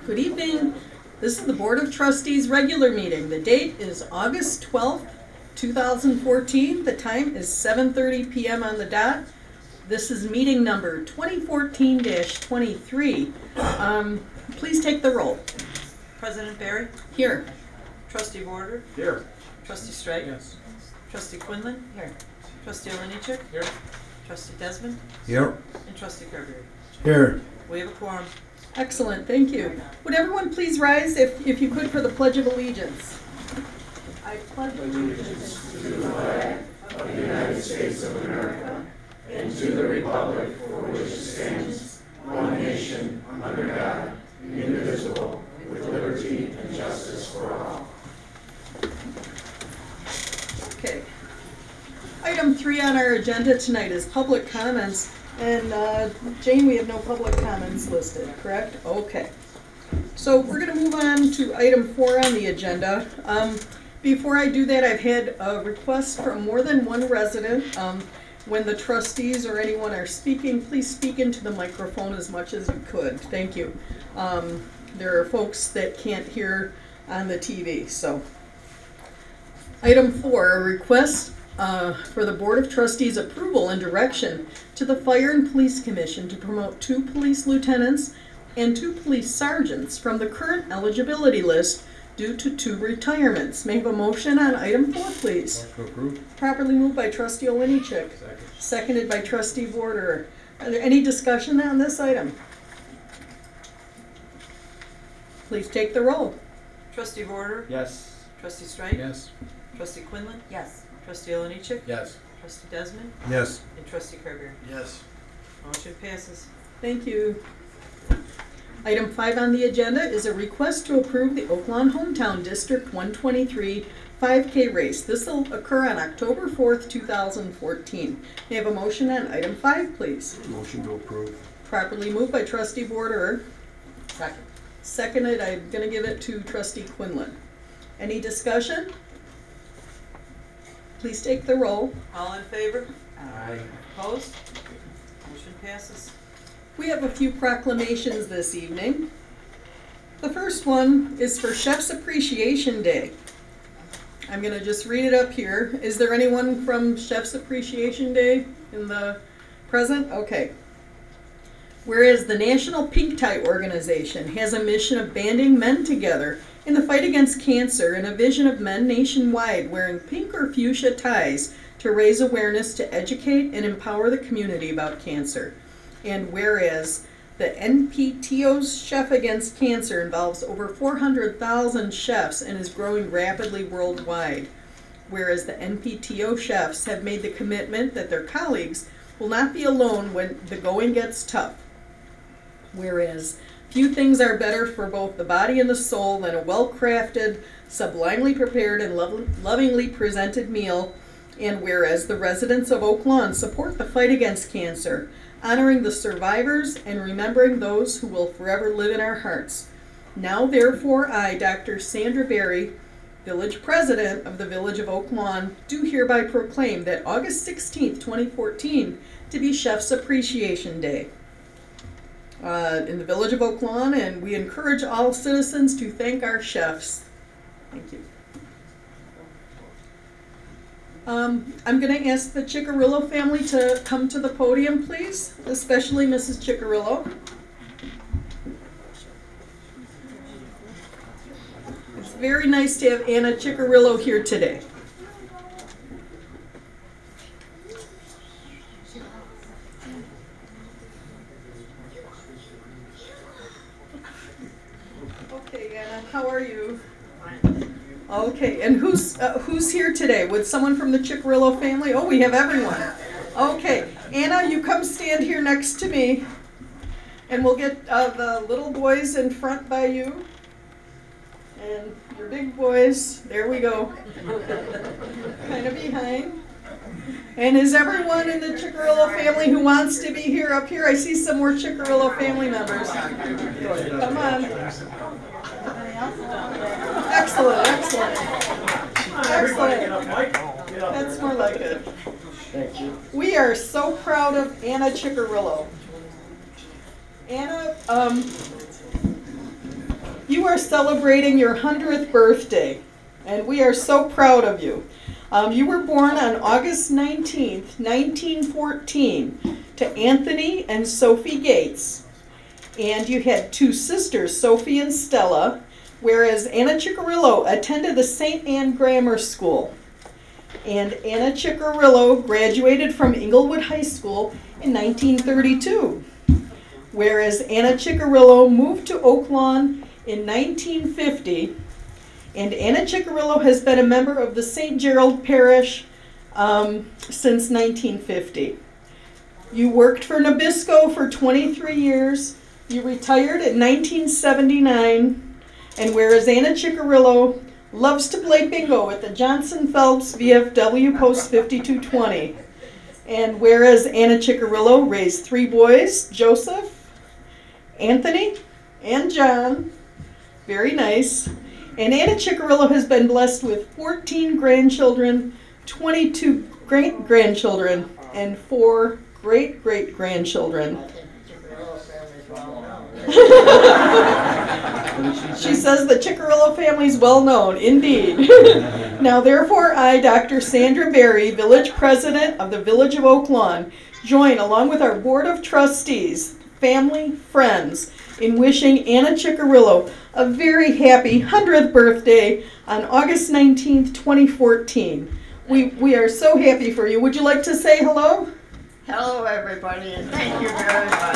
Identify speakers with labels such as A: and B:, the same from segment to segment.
A: Good evening. This is the Board of Trustees regular meeting. The date is August 12th, 2014. The time is 7:30 p.m. on the dot. This is meeting number 2014-23. Please take the roll.
B: President Barry?
A: Here.
B: Trustee Border?
C: Here.
B: Trustee Strike?
C: Yes.
B: Trustee Quinlan?
A: Here.
B: Trustee Olenichek?
C: Here.
B: Trustee Desmond?
C: Here.
B: And Trustee Kirby?
C: Here.
B: We have a quorum.
A: Excellent, thank you. Would everyone please rise if you could for the Pledge of Allegiance? I pledge allegiance
D: to the flag of the United States of America and to the republic for which it stands, one nation, under God, indivisible, with liberty and justice for all.
A: Okay. Item 3 on our agenda tonight is public comments. And Jane, we have no public comments listed, correct? Okay. So we're going to move on to item 4 on the agenda. Before I do that, I've had a request from more than one resident. When the trustees or anyone are speaking, please speak into the microphone as much as you could. Thank you. There are folks that can't hear on the TV. So, item 4, a request for the Board of Trustees approval and direction to the Fire and Police Commission to promote 2 police lieutenants and 2 police sergeants from the current eligibility list due to 2 retirements. May I have a motion on item 4, please?
C: Motion approved.
A: Properly moved by Trustee Olenichek. Seconded by Trustee Border. Are there any discussion on this item? Please take the roll.
B: Trustee Border?
C: Yes.
B: Trustee Strike?
C: Yes.
B: Trustee Quinlan?
E: Yes.
B: Trustee Olenichek?
C: Yes.
B: Trustee Desmond?
C: Yes.
B: And Trustee Kirby?
C: Yes.
B: Motion passes.
A: Thank you. Item 5 on the agenda is a request to approve the Oaklawn Hometown District 123 5K race. This will occur on October 4th, 2014. May I have a motion on item 5, please?
C: Motion to approve.
A: Properly moved by Trustee Borderer.
E: Second.
A: Seconded, I'm going to give it to Trustee Quinlan. Any discussion? Please take the roll.
B: All in favor?
C: Aye.
B: Opposed? Motion passes.
A: We have a few proclamations this evening. The first one is for Chef's Appreciation Day. I'm going to just read it up here. Is there anyone from Chef's Appreciation Day in the present? Okay. Whereas the National Pink Tie Organization has a mission of banding men together in the fight against cancer and a vision of men nationwide wearing pink or fuchsia ties to raise awareness to educate and empower the community about cancer. And whereas the NPTO's Chef Against Cancer involves over 400,000 chefs and is growing rapidly worldwide. Whereas the NPTO chefs have made the commitment that their colleagues will not be alone when the going gets tough. Whereas few things are better for both the body and the soul than a well-crafted, sublimely prepared, and lovingly presented meal. And whereas the residents of Oak Lawn support the fight against cancer, honoring the survivors and remembering those who will forever live in our hearts. Now, therefore, I, Dr. Sandra Berry, Village President of the Village of Oak Lawn, do hereby proclaim that August 16th, 2014, to be Chef's Appreciation Day in the Village of Oak Lawn, and we encourage all citizens to thank our chefs. Thank you. I'm going to ask the Ciccarillo family to come to the podium, please, especially Mrs. Ciccarillo. It's very nice to have Anna Ciccarillo here today. Okay, Anna, how are you? Okay, and who's here today? Would someone from the Ciccarillo family? Oh, we have everyone. Okay, Anna, you come stand here next to me, and we'll get the little boys in front by you, and your big boys. There we go. Kind of behind. And is everyone in the Ciccarillo family who wants to be here up here? I see some more Ciccarillo family members. Come on. Excellent, excellent. Excellent. That's more like it.
C: Thank you.
A: We are so proud of Anna Ciccarillo. Anna you are celebrating your 100th birthday, and we are so proud of you. You were born on August 19th, 1914, to Anthony and Sophie Gates. And you had two sisters, Sophie and Stella, whereas Anna Ciccarillo attended the St. Anne Grammar School. And Anna Ciccarillo graduated from Inglewood High School in 1932, whereas Anna Ciccarillo moved to Oak Lawn in 1950, and Anna Ciccarillo has been a member of the St. Gerald Parish since 1950. You worked for Nabisco for 23 years. You retired in 1979, and whereas Anna Ciccarillo loves to play bingo at the Johnson Phelps VFW Post 5220, and whereas Anna Ciccarillo raised 3 boys, Joseph, Anthony, and John, very nice, and Anna Ciccarillo has been blessed with 14 grandchildren, 22 great-grandchildren, and 4 great-great-grandchildren. She says the Ciccarillo family is well known, indeed. Now, therefore, I, Dr. Sandra Berry, Village President of the Village of Oak Lawn, join along with our Board of Trustees, family, friends, in wishing Anna Ciccarillo a very happy 100th birthday on August 19th, 2014. We are so happy for you. Would you like to say hello?
E: Hello, everybody, and thank you very much.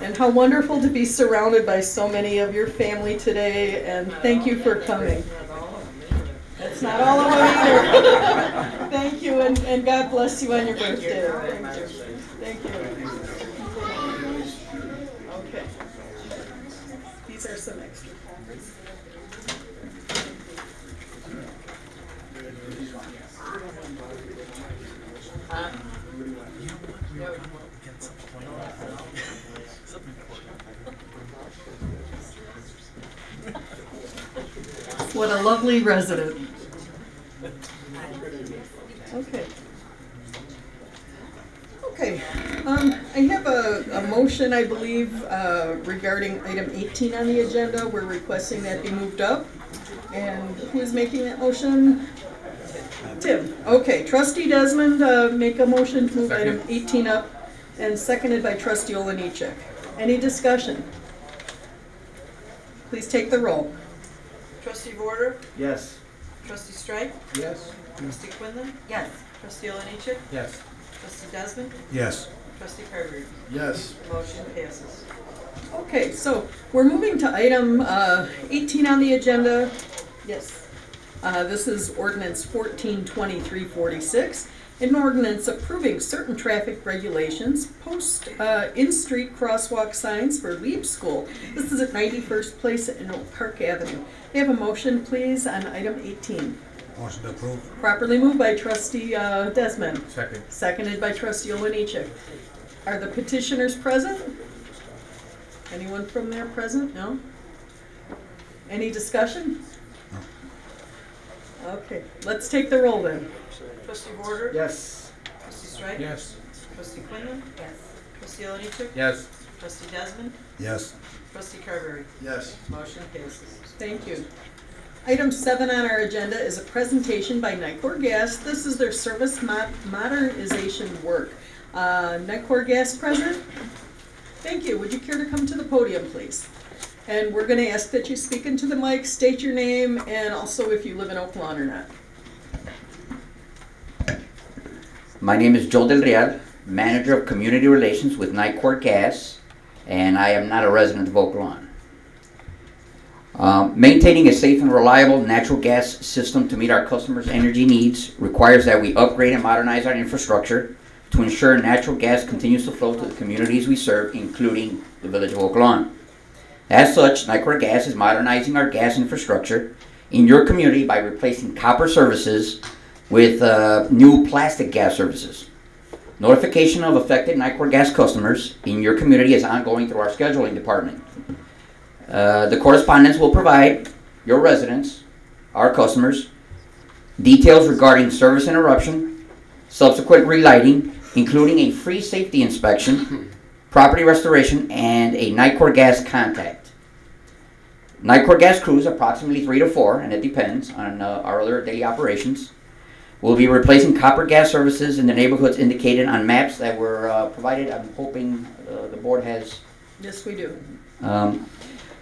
A: And how wonderful to be surrounded by so many of your family today, and thank you for coming. That's not all of them either. Thank you, and God bless you on your birthday. Thank you. Okay. These are some extra copies. What a lovely resident. Okay. Okay. I have a motion, I believe, regarding item 18 on the agenda. We're requesting that be moved up. And who is making that motion? Tim. Okay. Trustee Desmond, make a motion to move item 18 up, and seconded by Trustee Olenichek. Any discussion? Please take the roll.
B: Trustee Vorder?
C: Yes.
B: Trustee Strike?
C: Yes.
B: Trustee Quinlan?
E: Yes.
B: Trustee Olenichek?
C: Yes.
B: Trustee Desmond?
C: Yes.
B: Trustee Carberry?
C: Yes.
B: Motion passes.
A: Okay, so we're moving to item 18 on the agenda. Yes. This is ordinance 142346, an ordinance approving certain traffic regulations, post in-street crosswalk signs for Lieb School. This is at 91st Place and Oak Park Avenue. May I have a motion, please, on item 18?
C: Motion to approve.
A: Properly moved by Trustee Desmond.
C: Second.
A: Seconded by Trustee Olenichek. Are the petitioners present? Anyone from there present? No? Any discussion? Okay, let's take the roll then.
B: Trustee Vorder?
C: Yes.
B: Trustee Strike?
C: Yes.
B: Trustee Quinlan?
E: Yes.
B: Trustee Olenichek?
C: Yes.
B: Trustee Desmond?
C: Yes.
B: Trustee Carberry?
C: Yes.
B: Motion passes.
A: Thank you. Item 7 on our agenda is a presentation by Nicor Gas. This is their service modernization work. Nicor Gas present? Thank you. Would you care to come to the podium, please? And we're going to ask that you speak into the mic, state your name, and also if you live in Oak Lawn or not.
F: My name is Joe Del Real, Manager of Community Relations with Nicor Gas, and I am not a resident of Oak Lawn. Maintaining a safe and reliable natural gas system to meet our customers' energy needs requires that we upgrade and modernize our infrastructure to ensure natural gas continues to flow to the communities we serve, including the Village of Oak Lawn. As such, Nicor Gas is modernizing our gas infrastructure in your community by replacing copper services with new plastic gas services. Notification of affected Nicor Gas customers in your community is ongoing through our scheduling department. The correspondence will provide your residents, our customers, details regarding service interruption, subsequent relighting, including a free safety inspection, property restoration, and a Nicor gas contact. Nicor gas crews, approximately 3 to 4, and it depends on our other daily operations, will be replacing copper gas services in the neighborhoods indicated on maps that were provided. I'm hoping the board has
A: Yes, we do.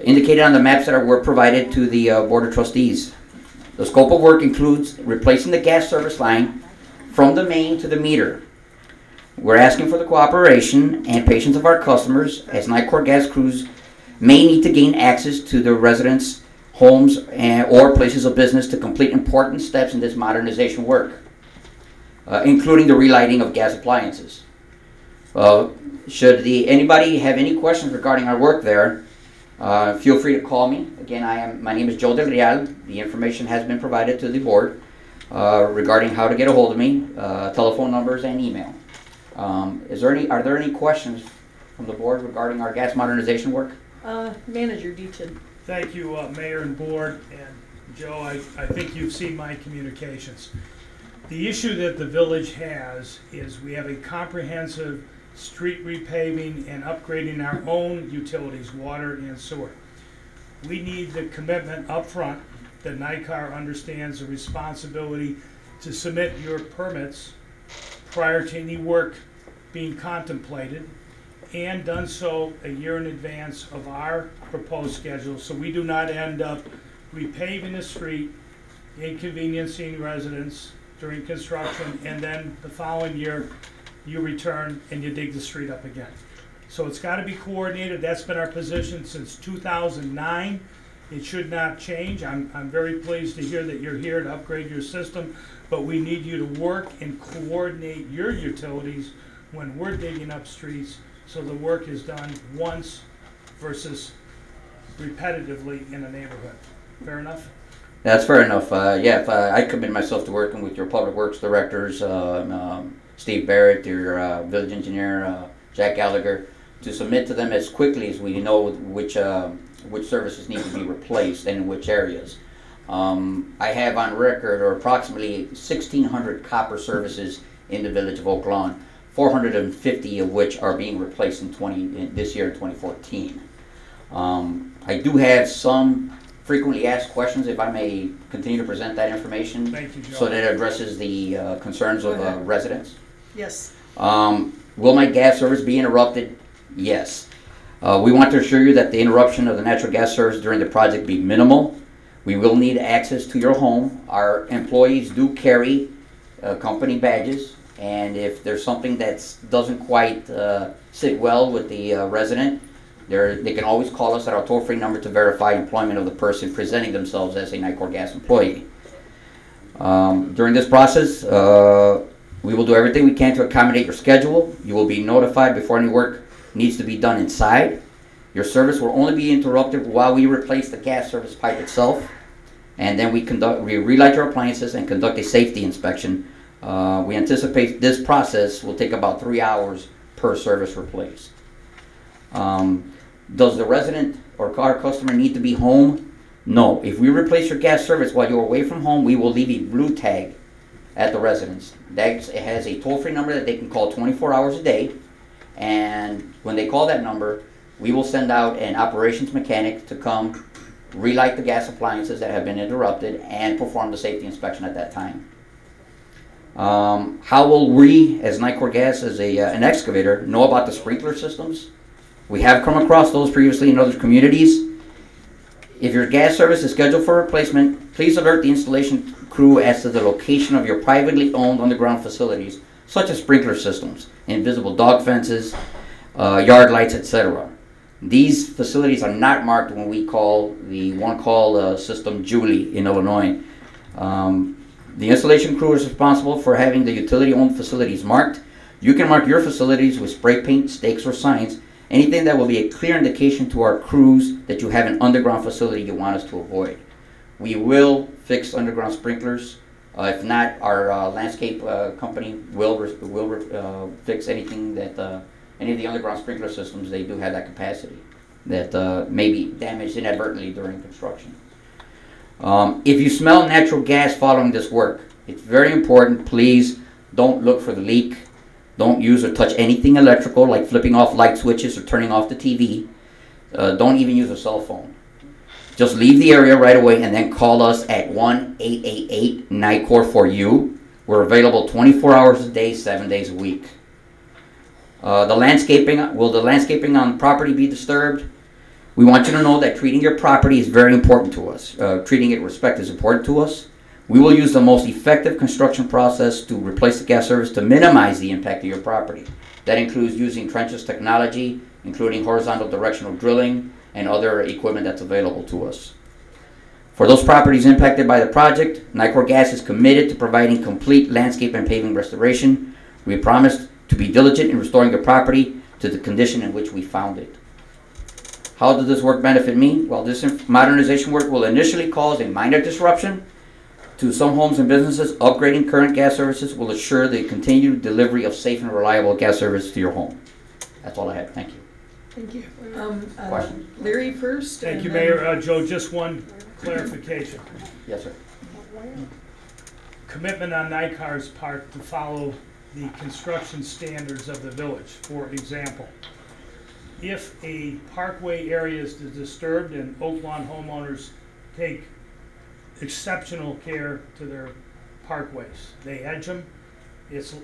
F: indicated on the maps that were provided to the Board of Trustees. The scope of work includes replacing the gas service line from the main to the meter. We're asking for the cooperation and patience of our customers, as Nicor gas crews may need to gain access to the residents' homes or places of business to complete important steps in this modernization work, including the relighting of gas appliances. Should anybody have any questions regarding our work there, feel free to call me. Again, my name is Joe Del Real. The information has been provided to the board regarding how to get a hold of me, telephone numbers, and email. Are there any questions from the board regarding our gas modernization work?
A: Manager Deaton.
G: Thank you, Mayor and Board, and Joe, I think you've seen my communications. The issue that the village has is we have a comprehensive street repaving and upgrading our own utilities, water and sewer. We need the commitment up front that NICAR understands the responsibility to submit your permits prior to any work being contemplated, and done so a year in advance of our proposed schedule, so we do not end up repaving the street, inconveniencing residents during construction, and then the following year you return and you dig the street up again. So it's got to be coordinated. That's been our position since 2009. It should not change. I'm very pleased to hear that you're here to upgrade your system, but we need you to work and coordinate your utilities when we're digging up streets, so the work is done once versus repetitively in a neighborhood. Fair enough?
F: That's fair enough. Yeah, if I commit myself to working with your public works directors, Steve Barrett, your village engineer, Jack Gallagher, to submit to them as quickly as we know which services need to be replaced and in which areas. I have on record, or approximately 1,600 copper services in the village of Oak Lawn, 450 of which are being replaced in this year, 2014. I do have some frequently asked questions, if I may continue to present that information.
G: Thank you, Joe.
F: So that it addresses the concerns of residents.
A: Yes.
F: Will my gas service be interrupted? Yes. We want to assure you that the interruption of the natural gas service during the project be minimal. We will need access to your home. Our employees do carry company badges, and if there's something that doesn't quite sit well with the resident, they can always call us at our toll-free number to verify employment of the person presenting themselves as a Nicor Gas employee. During this process, we will do everything we can to accommodate your schedule. You will be notified before any work needs to be done inside. Your service will only be interrupted while we replace the gas service pipe itself, and then we relight your appliances and conduct a safety inspection. We anticipate this process will take about 3 hours per service replaced. Does the resident or our customer need to be home? No. If we replace your gas service while you're away from home, we will leave a blue tag at the residence. That has a toll-free number that they can call 24 hours a day, and when they call that number, we will send out an operations mechanic to come relight the gas appliances that have been interrupted and perform the safety inspection at that time. How will we, as Nicor Gas, as an excavator, know about the sprinkler systems? We have come across those previously in other communities. If your gas service is scheduled for replacement, please alert the installation crew as to the location of your privately owned underground facilities, such as sprinkler systems, invisible dog fences, yard lights, etc. These facilities are not marked when we call the one-call system Julie in Illinois. The installation crew is responsible for having the utility-owned facilities marked. You can mark your facilities with spray paint, stakes, or signs, anything that will be a clear indication to our crews that you have an underground facility you want us to avoid. We will fix underground sprinklers. If not, our landscape company will fix anything that any of the underground sprinkler systems. They do have that capacity. that may be damaged inadvertently during construction. If you smell natural gas following this work, it's very important, please don't look for the leak. Don't use or touch anything electrical like flipping off light switches or turning off the TV. Don't even use a cell phone. Just leave the area right away and then call us at 1-888-NICOR4U. We're available 24 hours a day, 7 days a week. Will the landscaping on the property be disturbed? We want you to know that treating your property is very important to us. Treating it with respect is important to us. We will use the most effective construction process to replace the gas service to minimize the impact of your property. That includes using trenchless technology, including horizontal directional drilling and other equipment that's available to us. For those properties impacted by the project, Nicor Gas is committed to providing complete landscape and paving restoration. We promise to be diligent in restoring your property to the condition in which we found it. How does this work benefit me? Well, this modernization work will initially cause a minor disruption to some homes and businesses. Upgrading current gas services will assure the continued delivery of safe and reliable gas service to your home. That's all I have. Thank you.
A: Thank you.
F: Question?
A: Larry first.
G: Thank you,
A: and then-
G: Mayor. Joe, just one clarification.
F: Yes, sir.
G: Commitment on NICAR's part to follow the construction standards of the village. For example, if a parkway area is disturbed and Oak Lawn homeowners take exceptional care to their parkways. They edge them. It's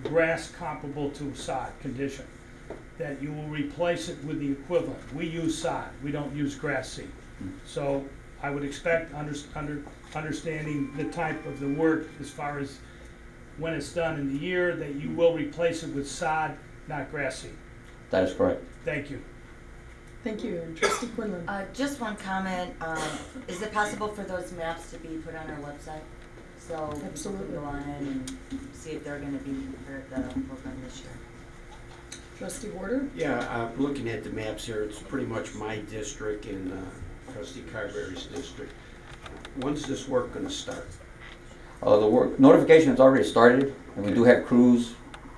G: grass comparable to sod condition. That you will replace it with the equivalent. We use sod. We don't use grass seed. So I would expect understanding the type of the work as far as when it's done in the year that you will replace it with sod, not grass seed.
F: That is correct.
G: Thank you.
A: Thank you. And Trustee Quinlan.
H: Just one comment. Is it possible for those maps to be put on our website? So
A: Absolutely.
H: we can go on in and see if they're going to be part of the program this year.
A: Trustee Warder.
C: Yeah, looking at the maps here, it's pretty much my district and Trustee Carberry's district. When's this work going to start?
F: The work notification has already started, and we do have crews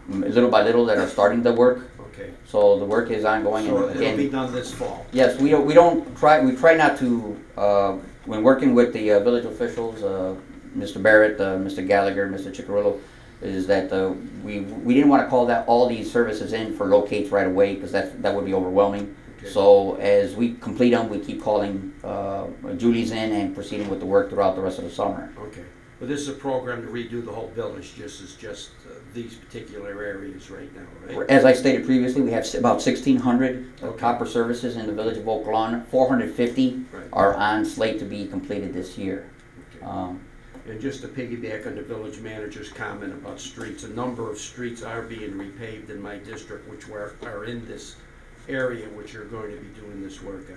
F: little by little that are starting the work.
C: Okay.
F: So the work is ongoing.
C: So
F: and
C: it'll be done this fall?
F: Yes, we try not to, when working with the village officials, Mr. Barrett, Mr. Gallagher, Mr. Ciccarello, is that we didn't want to call that all these services in for locates right away, because that would be overwhelming. Okay. So as we complete them, we keep calling Julie's in and proceeding with the work throughout the rest of the summer.
C: Okay. But this is a program to redo the whole village, just these particular areas right now, right?
F: As I stated previously, we have about 1,600 copper services in the village of Oak Lawn. 450 are on slate to be completed this year.
C: Okay. And just to piggyback on the village manager's comment about streets, a number of streets are being repaved in my district, which are in this area, which are going to be doing this work.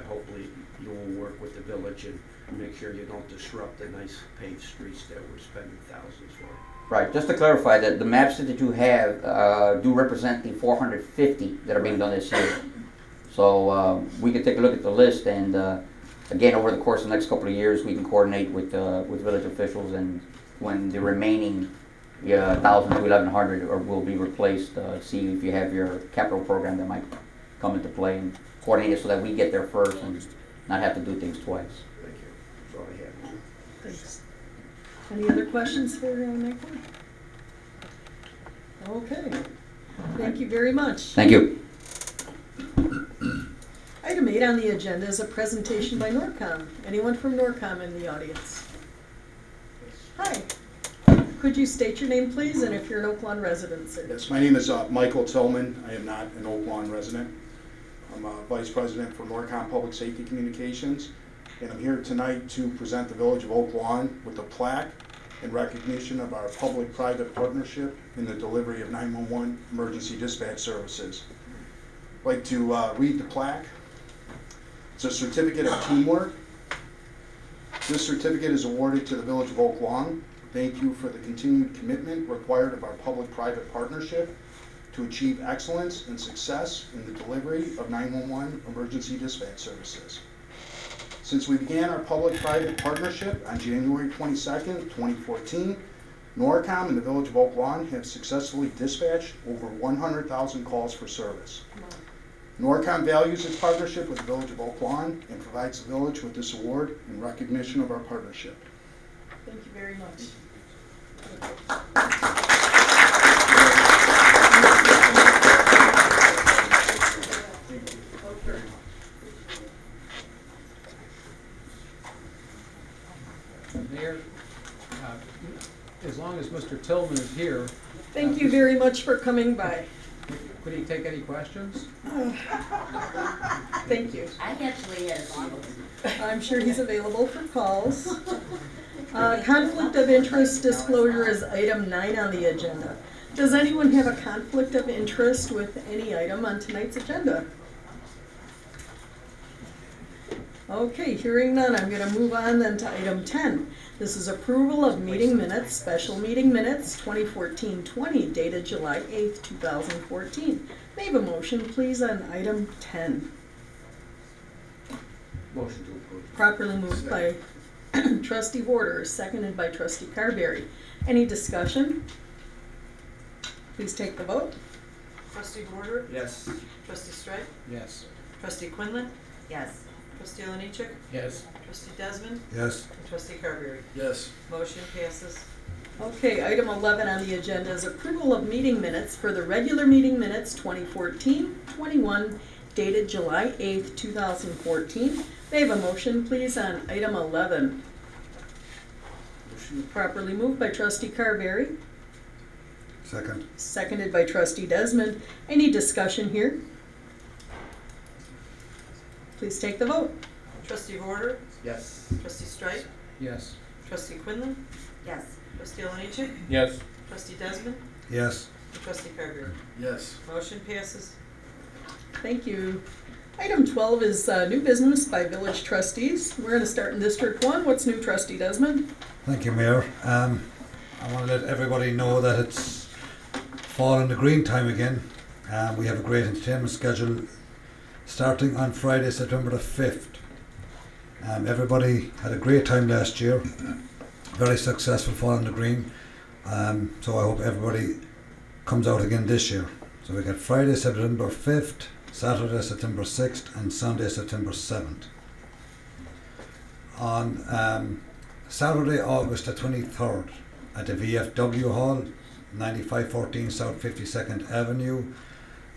C: Hopefully you will work with the village and make sure you don't disrupt the nice paved streets that we're spending thousands for.
F: Right, just to clarify that the maps that you have do represent the 450 that are being done this year. So we can take a look at the list, and again, over the course of the next couple of years, we can coordinate with village officials, and when the remaining 1,000 to 1,100 will be replaced, see if you have your capital program that might come into play, and coordinate it so that we get there first and not have to do things twice.
C: Thank you. That's all I have.
A: Thanks. Any other questions for Nicor? Okay. Thank you very much.
F: Thank you.
A: Item 8 on the agenda is a presentation by Norcom. Anyone from Norcom in the audience? Hi. Could you state your name, please, and if you're an Oak Lawn resident, sir?
I: Yes, my name is Michael Tillman. I am not an Oak Lawn resident. I'm a Vice President for Norcom Public Safety Communications, and I'm here tonight to present the Village of Oak Lawn with a plaque in recognition of our public-private partnership in the delivery of 911 emergency dispatch services. I'd like to read the plaque. It's a certificate of teamwork. This certificate is awarded to the Village of Oak Lawn. Thank you for the continued commitment required of our public-private partnership to achieve excellence and success in the delivery of 911 emergency dispatch services. Since we began our public-private partnership on January 22nd, 2014, Norcom and the Village of Oak Lawn have successfully dispatched over 100,000 calls for service. Norcom values its partnership with the Village of Oak Lawn and provides the village with this award in recognition of our partnership.
A: Thank you very much.
J: Mayor, as long as Mr. Tillman is here,
A: Thank you very much for coming by.
J: could he take any questions?
A: Thank you.
H: I actually have.
A: I'm sure he's available for calls. Conflict of interest disclosure is item 9 on the agenda. Does anyone have a conflict of interest with any item on tonight's agenda? Okay, hearing none, I'm going to move on then to item 10. This is approval of meeting minutes, special meeting minutes 2014-20, dated July 8th, 2014. May I have a motion, please, on item 10?
C: Motion to approve.
A: Properly moved by Trustee Warder, seconded by Trustee Carberry. Any discussion? Please take the vote.
B: Trustee Warder?
C: Yes.
B: Trustee Strike?
J: Yes.
B: Trustee Quinlan?
H: Yes.
B: Trustee Oliniechek?
J: Yes.
B: Trustee Desmond?
I: Yes.
B: And Trustee Carberry?
I: Yes.
B: Motion passes.
A: Okay, item 11 on the agenda is approval of meeting minutes for the regular meeting minutes 2014-21, dated July 8th, 2014. May I have a motion, please, on item 11?
C: Motion.
A: Properly moved by Trustee Carberry,
I: Second.
A: seconded by Trustee Desmond. Any discussion here? Please take the vote.
B: Trustee Warder?
C: Yes.
B: Trustee Strike?
J: Yes.
B: Trustee Quinlan?
H: Yes.
B: Trustee Oliniechek?
J: Yes.
B: Trustee Desmond?
I: Yes.
B: And Trustee Carberry?
I: Yes.
B: Motion passes.
A: Thank you. Item 12 is new business by village trustees. We're going to start in District 1. What's new, Trustee Desmond?
K: Thank you, Mayor. I want to let everybody know that it's fall in the green time again. We have a great entertainment schedule starting on Friday, September the 5th. Everybody had a great time last year. Very successful fall in the green. So I hope everybody comes out again this year. So we got Friday, September 5th, Saturday, September 6th, and Sunday, September 7th. On Saturday, August the 23rd, at the VFW Hall, 9514 South 52nd Avenue,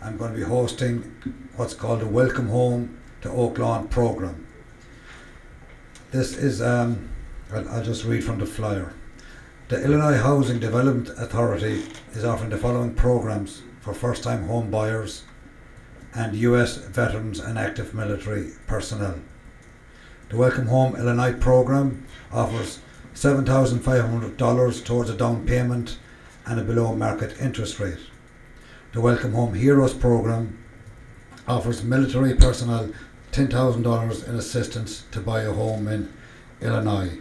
K: I'm going to be hosting what's called a Welcome Home to Oak Lawn program. This is, I'll just read from the flyer. The Illinois Housing Development Authority is offering the following programs for first-time home buyers and U.S. veterans and active military personnel. The Welcome Home Illinois program offers $7,500 towards a down payment and a below market interest rate. The Welcome Home Heroes program offers military personnel $10,000 in assistance to buy a home in Illinois.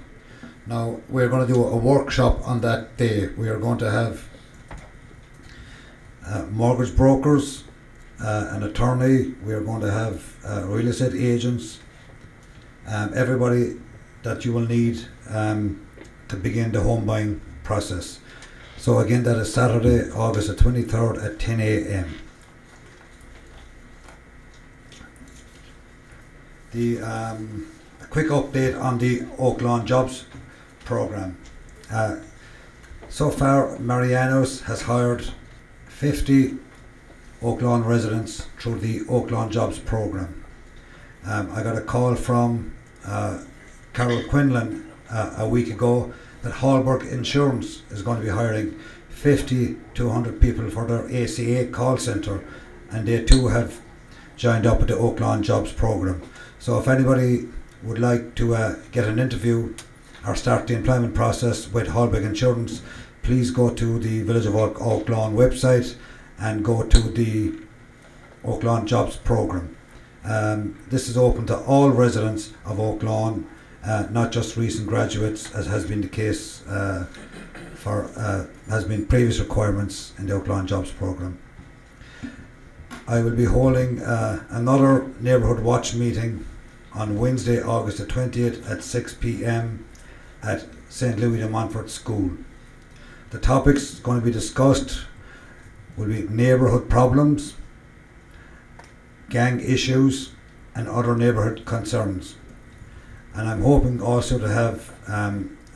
K: Now, we're going to do a workshop on that day. We are going to have mortgage brokers, an attorney, we are going to have real estate agents, everybody that you will need to begin the home buying process. So again, that is Saturday, August the 23rd at 10 a.m. A quick update on the Oak Lawn Jobs program. So far, Mariano's has hired 50 Oak Lawn residents through the Oak Lawn Jobs program. I got a call from Carol Quinlan a week ago that Hallberg Insurance is going to be hiring 50 to 100 people for their ACA call centre, and they too have joined up with the Oak Lawn Jobs program. So if anybody would like to get an interview or start the employment process with Hallberg Insurance, please go to the Village of Oak Lawn website and go to the Oak Lawn Jobs program. This is open to all residents of Oak Lawn, not just recent graduates, as has been the case has been previous requirements in the Oak Lawn Jobs program. I will be holding another neighbourhood watch meeting on Wednesday, August the 20th at 6 p.m. at St. Louis de Montfort School. The topics going to be discussed will be neighbourhood problems, gang issues and other neighbourhood concerns. And I'm hoping also to have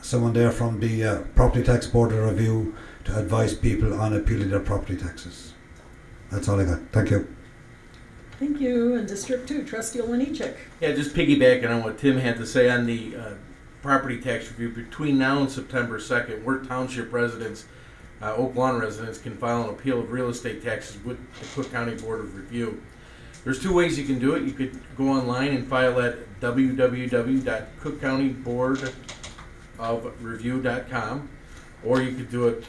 K: someone there from the Property Tax Board of Review to advise people on appealing their property taxes. That's all I got. Thank you.
A: Thank you. And District 2, Trustee Olenichek.
C: Yeah, just piggybacking on what Tim had to say on the property tax review. Between now and September 2nd, we're township residents, Oak Lawn residents, can file an appeal of real estate taxes with the Cook County Board of Review. There's two ways you can do it. You could go online and file at www.cookcountyboardofreview.com, or you could do it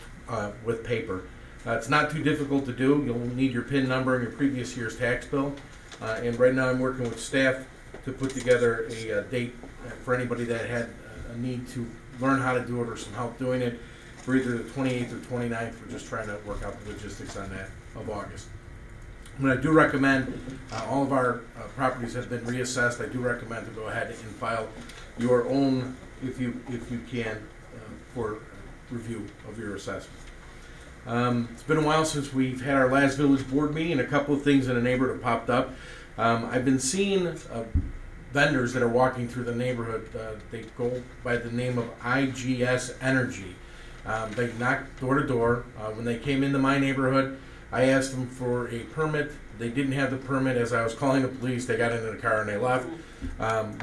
C: with paper. It's not too difficult to do. You'll need your PIN number and your previous year's tax bill. And right now I'm working with staff to put together a date for anybody that had a need to learn how to do it or some help doing it for either the 28th or 29th. We're just trying to work out the logistics on that of August. But I do recommend, all of our properties have been reassessed. I do recommend to go ahead and file your own, if you can, for review of your assessment. It's been a while since we've had our last village board meeting. A couple of things in the neighborhood have popped up. I've been seeing vendors that are walking through the neighborhood. They go by the name of IGS Energy. They knock door to door. When they came into my neighborhood, I asked them for a permit. They didn't have the permit. As I was calling the police, they got into the car and they left.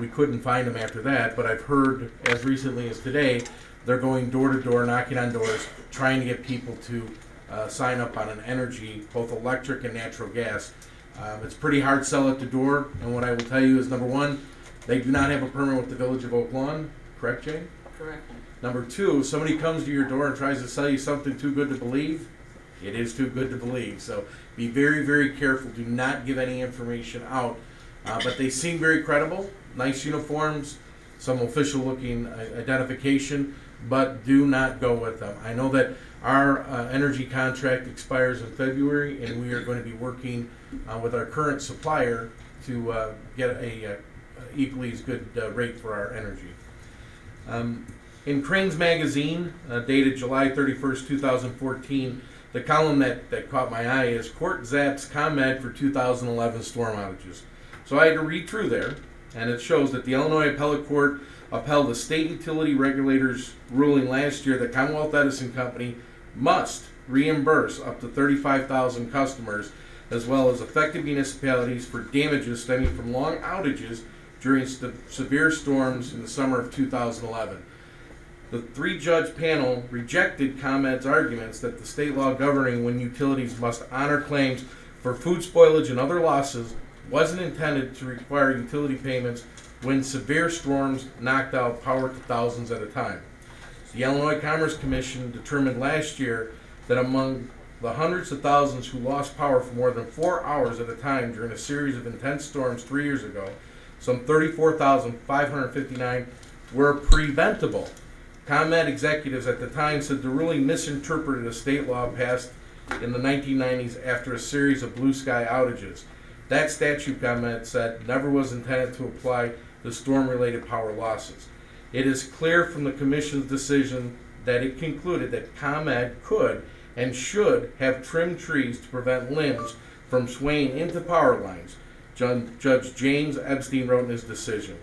C: We couldn't find them after that, but I've heard as recently as today, they're going door to door, knocking on doors, trying to get people to sign up on an energy, both electric and natural gas. It's pretty hard sell at the door, and what I will tell you is, number one, they do not have a permit with the Village of Oak Lawn. Correct, Jane?
B: Correct.
C: Number two, if somebody comes to your door and tries to sell you something too good to believe, it is too good to believe. So be very, very careful. Do not give any information out. But they seem very credible. Nice uniforms, some official-looking identification, but do not go with them. I know that our energy contract expires in February, and we are going to be working with our current supplier to get a equally as good rate for our energy. In Cranes Magazine, dated July 31st, 2014, the column that caught my eye is Court Zaps ComEd for 2011 storm outages. So I had to read through there, and it shows that the Illinois Appellate Court upheld the state utility regulators' ruling last year that Commonwealth Edison Company must reimburse up to 35,000 customers, as well as affected municipalities, for damages stemming from long outages during severe storms in the summer of 2011. The three-judge panel rejected ComEd's arguments that the state law governing when utilities must honor claims for food spoilage and other losses wasn't intended to require utility payments when severe storms knocked out power to thousands at a time. The Illinois Commerce Commission determined last year that among the hundreds of thousands who lost power for more than 4 hours at a time during a series of intense storms 3 years ago, some 34,559 were preventable. ComEd executives at the time said the ruling misinterpreted a state law passed in the 1990s after a series of blue sky outages. That statute, ComEd said, never was intended to apply to storm-related power losses. It is clear from the Commission's decision that it concluded that ComEd could and should have trimmed trees to prevent limbs from swaying into power lines, Judge James Epstein wrote in his decision.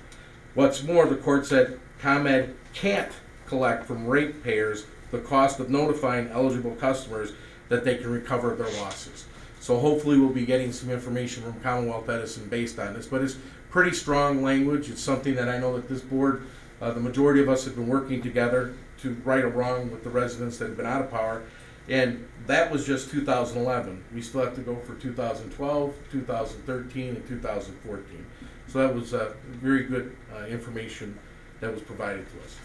C: What's more, the court said ComEd can't collect from ratepayers the cost of notifying eligible customers that they can recover their losses. So hopefully we'll be getting some information from Commonwealth Edison based on this, but it's pretty strong language. It's something that I know that this board, the majority of us have been working together to right a wrong with the residents that have been out of power, and that was just 2011. We still have to go for 2012, 2013, and 2014. So that was very good information that was provided to us.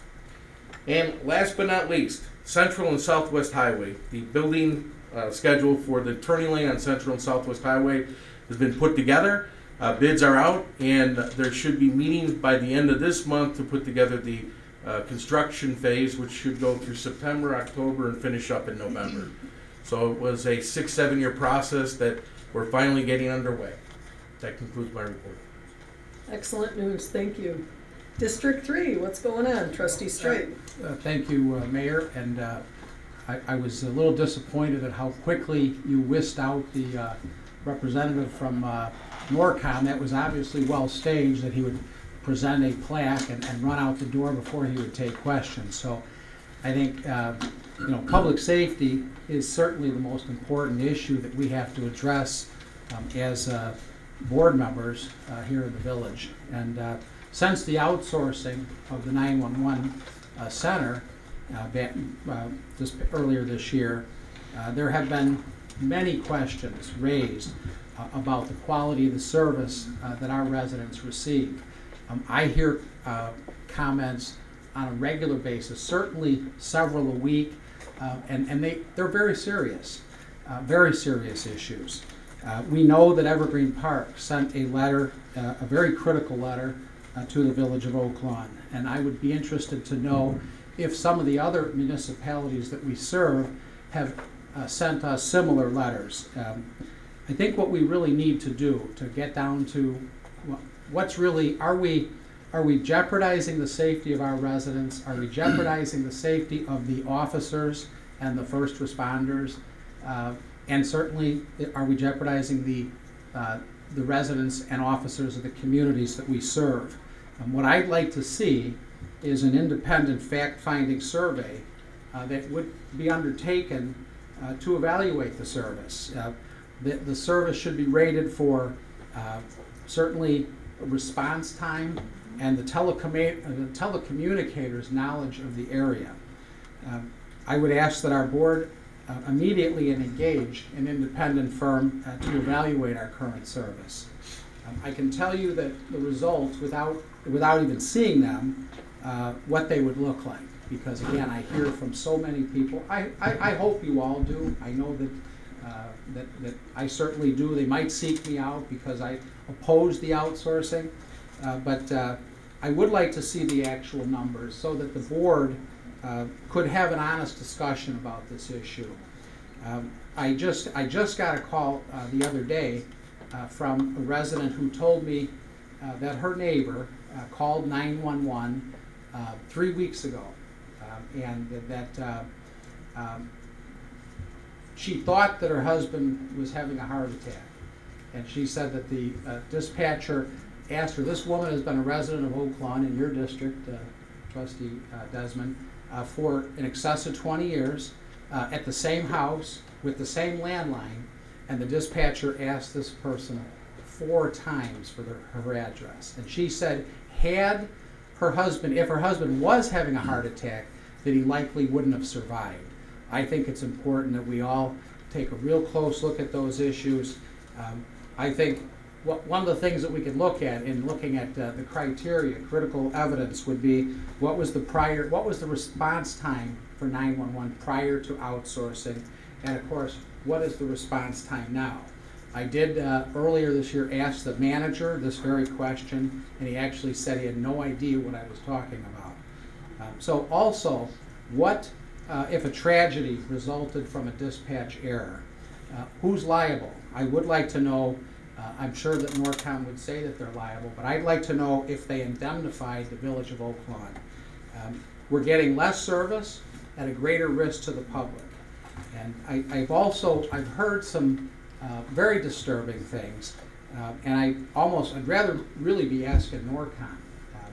C: And last but not least, Central and Southwest Highway. The building schedule for the turning lane on Central and Southwest Highway has been put together. Bids are out, and there should be meetings by the end of this month to put together the construction phase, which should go through September, October, and finish up in November. So it was a 6-7 year process that we're finally getting underway. That concludes my report.
A: Excellent news. Thank you. District 3, what's going on? Trustee Straight.
J: Thank you, Mayor, and I was a little disappointed at how quickly you whisked out the representative from NORCOM, that was obviously well staged, that he would present a plaque and run out the door before he would take questions. So I think public safety is certainly the most important issue that we have to address as board members here in the village. And since the outsourcing of the 911 center earlier this year, there have been many questions raised about the quality of the service that our residents receive. I hear comments on a regular basis, certainly several a week, and they're very serious issues. We know that Evergreen Park sent a letter, a very critical letter, to the Village of Oak Lawn, and I would be interested to know if some of the other municipalities that we serve have sent us similar letters. I think what we really need to do to get down to what's really, are we jeopardizing the safety of our residents? Are we jeopardizing the safety of the officers and the first responders? And certainly, are we jeopardizing the residents and officers of the communities that we serve? What I'd like to see is an independent fact-finding survey that would be undertaken to evaluate the service. The service should be rated for certainly response time and the telecommunicators' knowledge of the area. I would ask that our board immediately engage an independent firm to evaluate our current service. I can tell you that the results, without even seeing them, what they would look like. Because again, I hear from so many people. I hope you all do. I know that that I certainly do. They might seek me out because I oppose the outsourcing, but I would like to see the actual numbers so that the board could have an honest discussion about this issue. I just got a call the other day from a resident who told me that her neighbor called 911 3 weeks ago, and that she thought that her husband was having a heart attack. And she said that the dispatcher asked her, this woman has been a resident of Oak Lawn in your district, Trustee Desmond, for in excess of 20 years, at the same house, with the same landline, and the dispatcher asked this person 4 times for her address. And she said, if her husband was having a heart attack, that he likely wouldn't have survived. I think it's important that we all take a real close look at those issues. I think one of the things that we could look at in looking at the criteria, critical evidence, would be what was the response time for 911 prior to outsourcing, and of course, what is the response time now? I did earlier this year ask the manager this very question, and he actually said he had no idea what I was talking about. So also, what if a tragedy resulted from a dispatch error? Who's liable? I would like to know. I'm sure that NORCOM would say that they're liable, but I'd like to know if they indemnified the Village of Oak Lawn. We're getting less service at a greater risk to the public. And I've heard some very disturbing things, and I'd rather really be asking NORCOM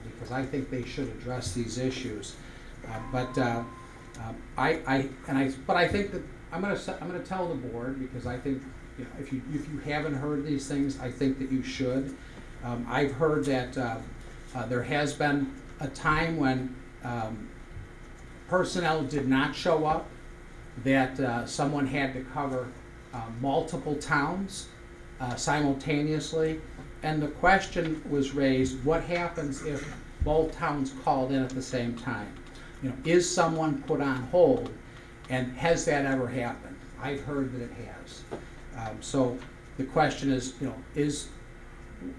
J: because I think they should address these issues. But I think that I'm going to tell the board, because I think, you know, if you haven't heard these things, I think that you should. I've heard that there has been a time when personnel did not show up, that someone had to cover multiple towns simultaneously, and the question was raised: what happens if both towns called in at the same time? You know, is someone put on hold, and has that ever happened? I've heard that it has. So the question is, you know,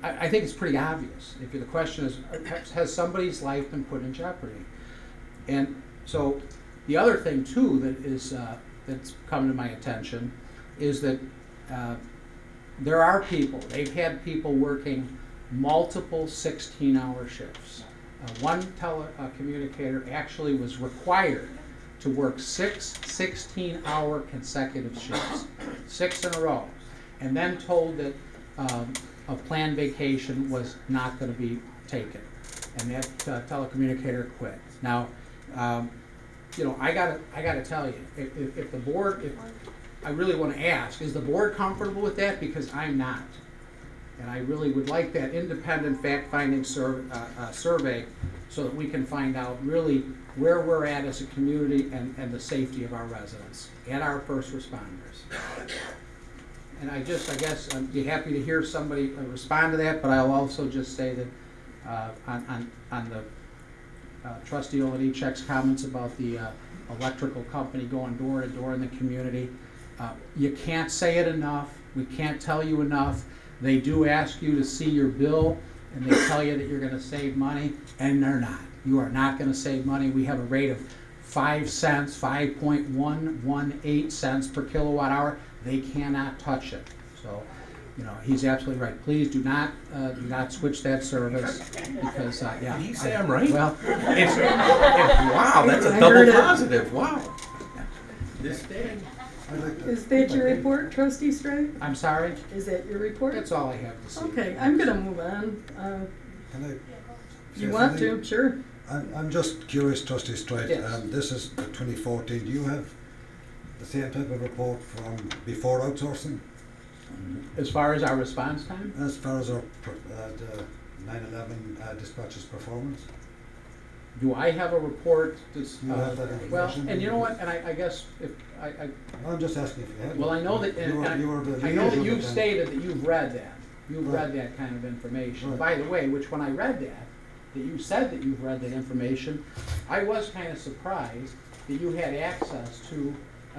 J: I think it's pretty obvious. If the question is, has somebody's life been put in jeopardy? And so the other thing too that is that's come to my attention is that there are people. They've had people working multiple 16-hour shifts. One telecommunicator actually was required to work 6 16-hour consecutive shifts, 6 in a row, and then told that a planned vacation was not going to be taken, and that telecommunicator quit. Now, you know, I gotta tell you, if the board, if I really want to ask, is the board comfortable with that? Because I'm not, and I really would like that independent fact-finding survey so that we can find out really where we're at as a community and the safety of our residents and our first responders. And I guess I'd be happy to hear somebody respond to that, but I'll also just say that on the Trustee Olenichek's comments about the electrical company going door to door in the community, you can't say it enough. We can't tell you enough. They do ask you to see your bill, and they tell you that you're going to save money, and they're not. You are not going to save money. We have a rate of 5 cents, 5.118 cents per kilowatt hour. They cannot touch it. So, you know, he's absolutely right. Please do not switch that service because, yeah.
C: Did he say I'm right?
J: Well,
C: it's, wow, that's a double positive. Wow. This day.
A: Is that your report, Trustee Strike?
J: I'm sorry?
A: Is that your report?
J: That's all I have to say.
A: Okay, I'm gonna move on.
K: Can I say
A: You want
K: something?
A: to? Sure.
K: I'm just curious, Trustee Strite.
J: Yes.
K: This is 2014. Do you have the same type of report from before outsourcing?
J: As far as our response time?
K: As far as our the 9/11 dispatches performance?
J: Do I have a report? That's,
K: You have that
J: well,
K: information?
J: and you know what? And I guess if
K: I'm just asking if you have.
J: well, I know that,
K: You were- you were the
J: I know that
K: liaison
J: you've
K: with them.
J: stated that you've read that. You've
K: Right.
J: read that kind of information.
K: Right.
J: By the way, which when I read that you said that you've read that information, I was kind of surprised that you had access to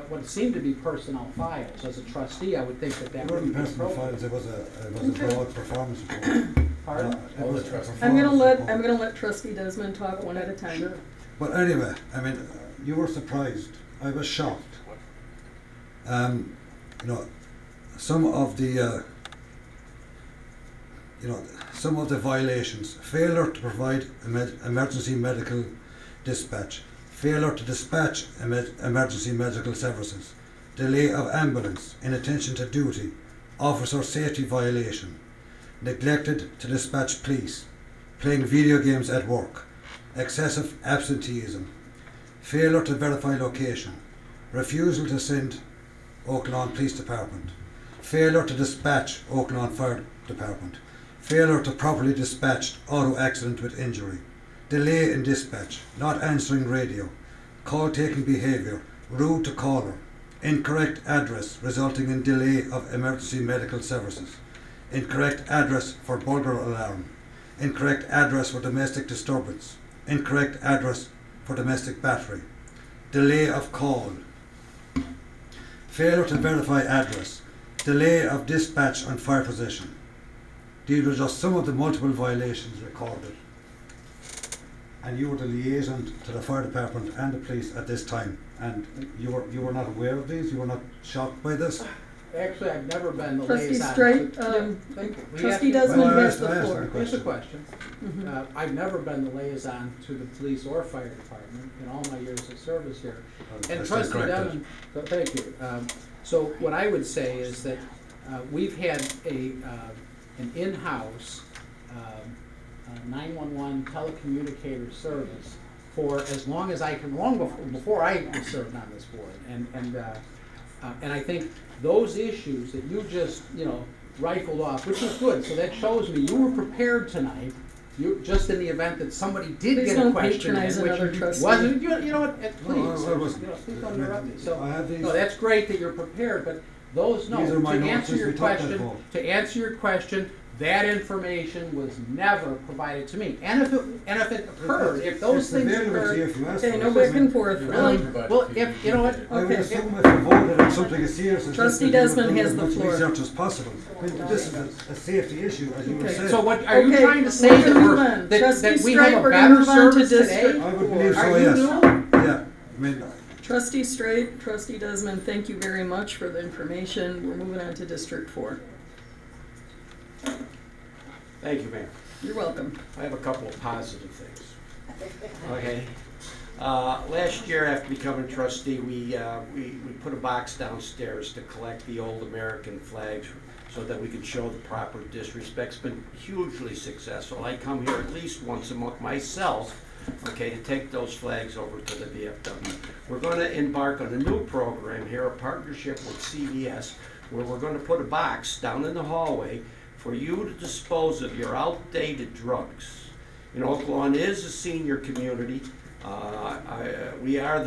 J: what seemed to be personnel files. As a trustee, I would think that
K: It
J: would
K: wasn't
J: be
K: personal
J: appropriate.
K: files. It was a broad performance report.
J: Pardon?
K: It was a performance
A: I'm
K: report.
A: gonna let Trustee Desmond talk one at a time.
J: Sure.
K: But anyway, I mean, you were surprised. I was shocked. You know, some of the some of the violations: failure to provide emergency medical dispatch, failure to dispatch emergency medical services, delay of ambulance, inattention to duty, officer safety violation, neglected to dispatch police, playing video games at work, excessive absenteeism, failure to verify location, refusal to send Oak Lawn Police Department, failure to dispatch Oak Lawn Fire Department, failure to properly dispatch auto accident with injury, delay in dispatch, not answering radio, call taking behaviour, rude to caller, incorrect address resulting in delay of emergency medical services, incorrect address for burglar alarm, incorrect address for domestic disturbance, incorrect address for domestic battery, delay of call, failure to verify address, delay of dispatch on fire position. These were just some of the multiple violations recorded. And you were the liaison to the fire department and the police at this time, and you were not aware of these. You were not shocked by this.
J: Actually, I've never been the
A: Trustee
J: liaison.
A: Strite,
J: Thank you.
A: Trustee
J: Well,
A: Desmond
K: Well, I
A: has
K: asked-
A: the
K: I asked
A: floor.
K: him.
J: Here's a question.
A: Mhm.
J: I've never been the liaison to the police or fire department in all my years of service here. And
K: I stand
J: Trustee
K: corrected.
J: Devon, thank you. So what I would say is that we've had an in-house 911 telecommunicator service for as long as I can, long before I was served on this board. And I think those issues that you just, rifled off, which was good, so that shows me you were prepared tonight. You, just in the event that somebody did
A: Please
J: get a
A: don't
J: question in,
A: patronize another
J: which
A: trustee.
J: wasn't, you know what, please,
K: No, I was-
J: please don't interrupt me. So,
K: I have these.
J: no, that's great that you're prepared, but those, no,
K: These are my
J: to
K: notes
J: answer
K: since
J: your
K: we took that
J: question,
K: vote.
J: that information was never provided to me. And if it occurred, if those
K: It's
J: things
K: available to you
J: occurred,
K: if you ask
A: Okay,
K: for
A: no
K: it.
A: back and forth.
J: really, well, if, you know what,
K: I would
J: okay,
K: assume if you voted on something as serious as
A: Trustee
K: this, that you
A: Desmond
K: would do
A: has
K: as
A: the
K: much
A: floor.
K: research as possible. I mean, this is a safety issue, as you would
A: Okay,
K: say.
J: so what, are you
A: Okay,
J: trying to say
A: we're
J: that
A: gonna move
J: we're,
A: on.
J: that
A: Trustee
J: we
A: Strite,
J: have a
A: we're gonna
J: better
A: move on to
J: service
A: district.
J: today?
K: I would believe so,
J: Are you
K: yes.
J: new?
K: Yeah, I mean,
A: Trustee Straight, Trustee Desmond, thank you very much for the information. We're moving on to District 4.
C: Thank you, Mayor.
A: You're welcome.
C: I have a couple of positive things. Okay. Last year, after becoming trustee, we put a box downstairs to collect the old American flags so that we can show the proper disrespect. It's been hugely successful. I come here at least once a month myself, okay, to take those flags over to the VFW. We're going to embark on a new program here, a partnership with CVS, where we're going to put a box down in the hallway for you to dispose of your outdated drugs. You know, Oak Lawn is a senior community. We have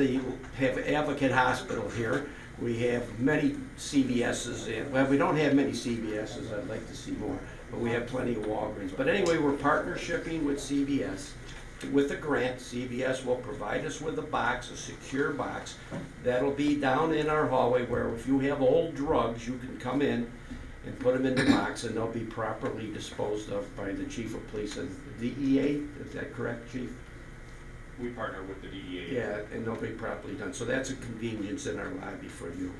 C: Advocate Hospital here. We have many CVS's. Well, we don't have many CVS's. I'd like to see more, but we have plenty of Walgreens. But anyway, we're partnershiping with CVS. With a grant, CVS will provide us with a box, a secure box, that'll be down in our hallway where if you have old drugs, you can come in and put them in the box and they'll be properly disposed of by the Chief of Police and DEA. Is that correct, Chief?
L: We partner with the DEA.
C: Yeah, and they'll be properly done. So that's a convenience in our lobby for you.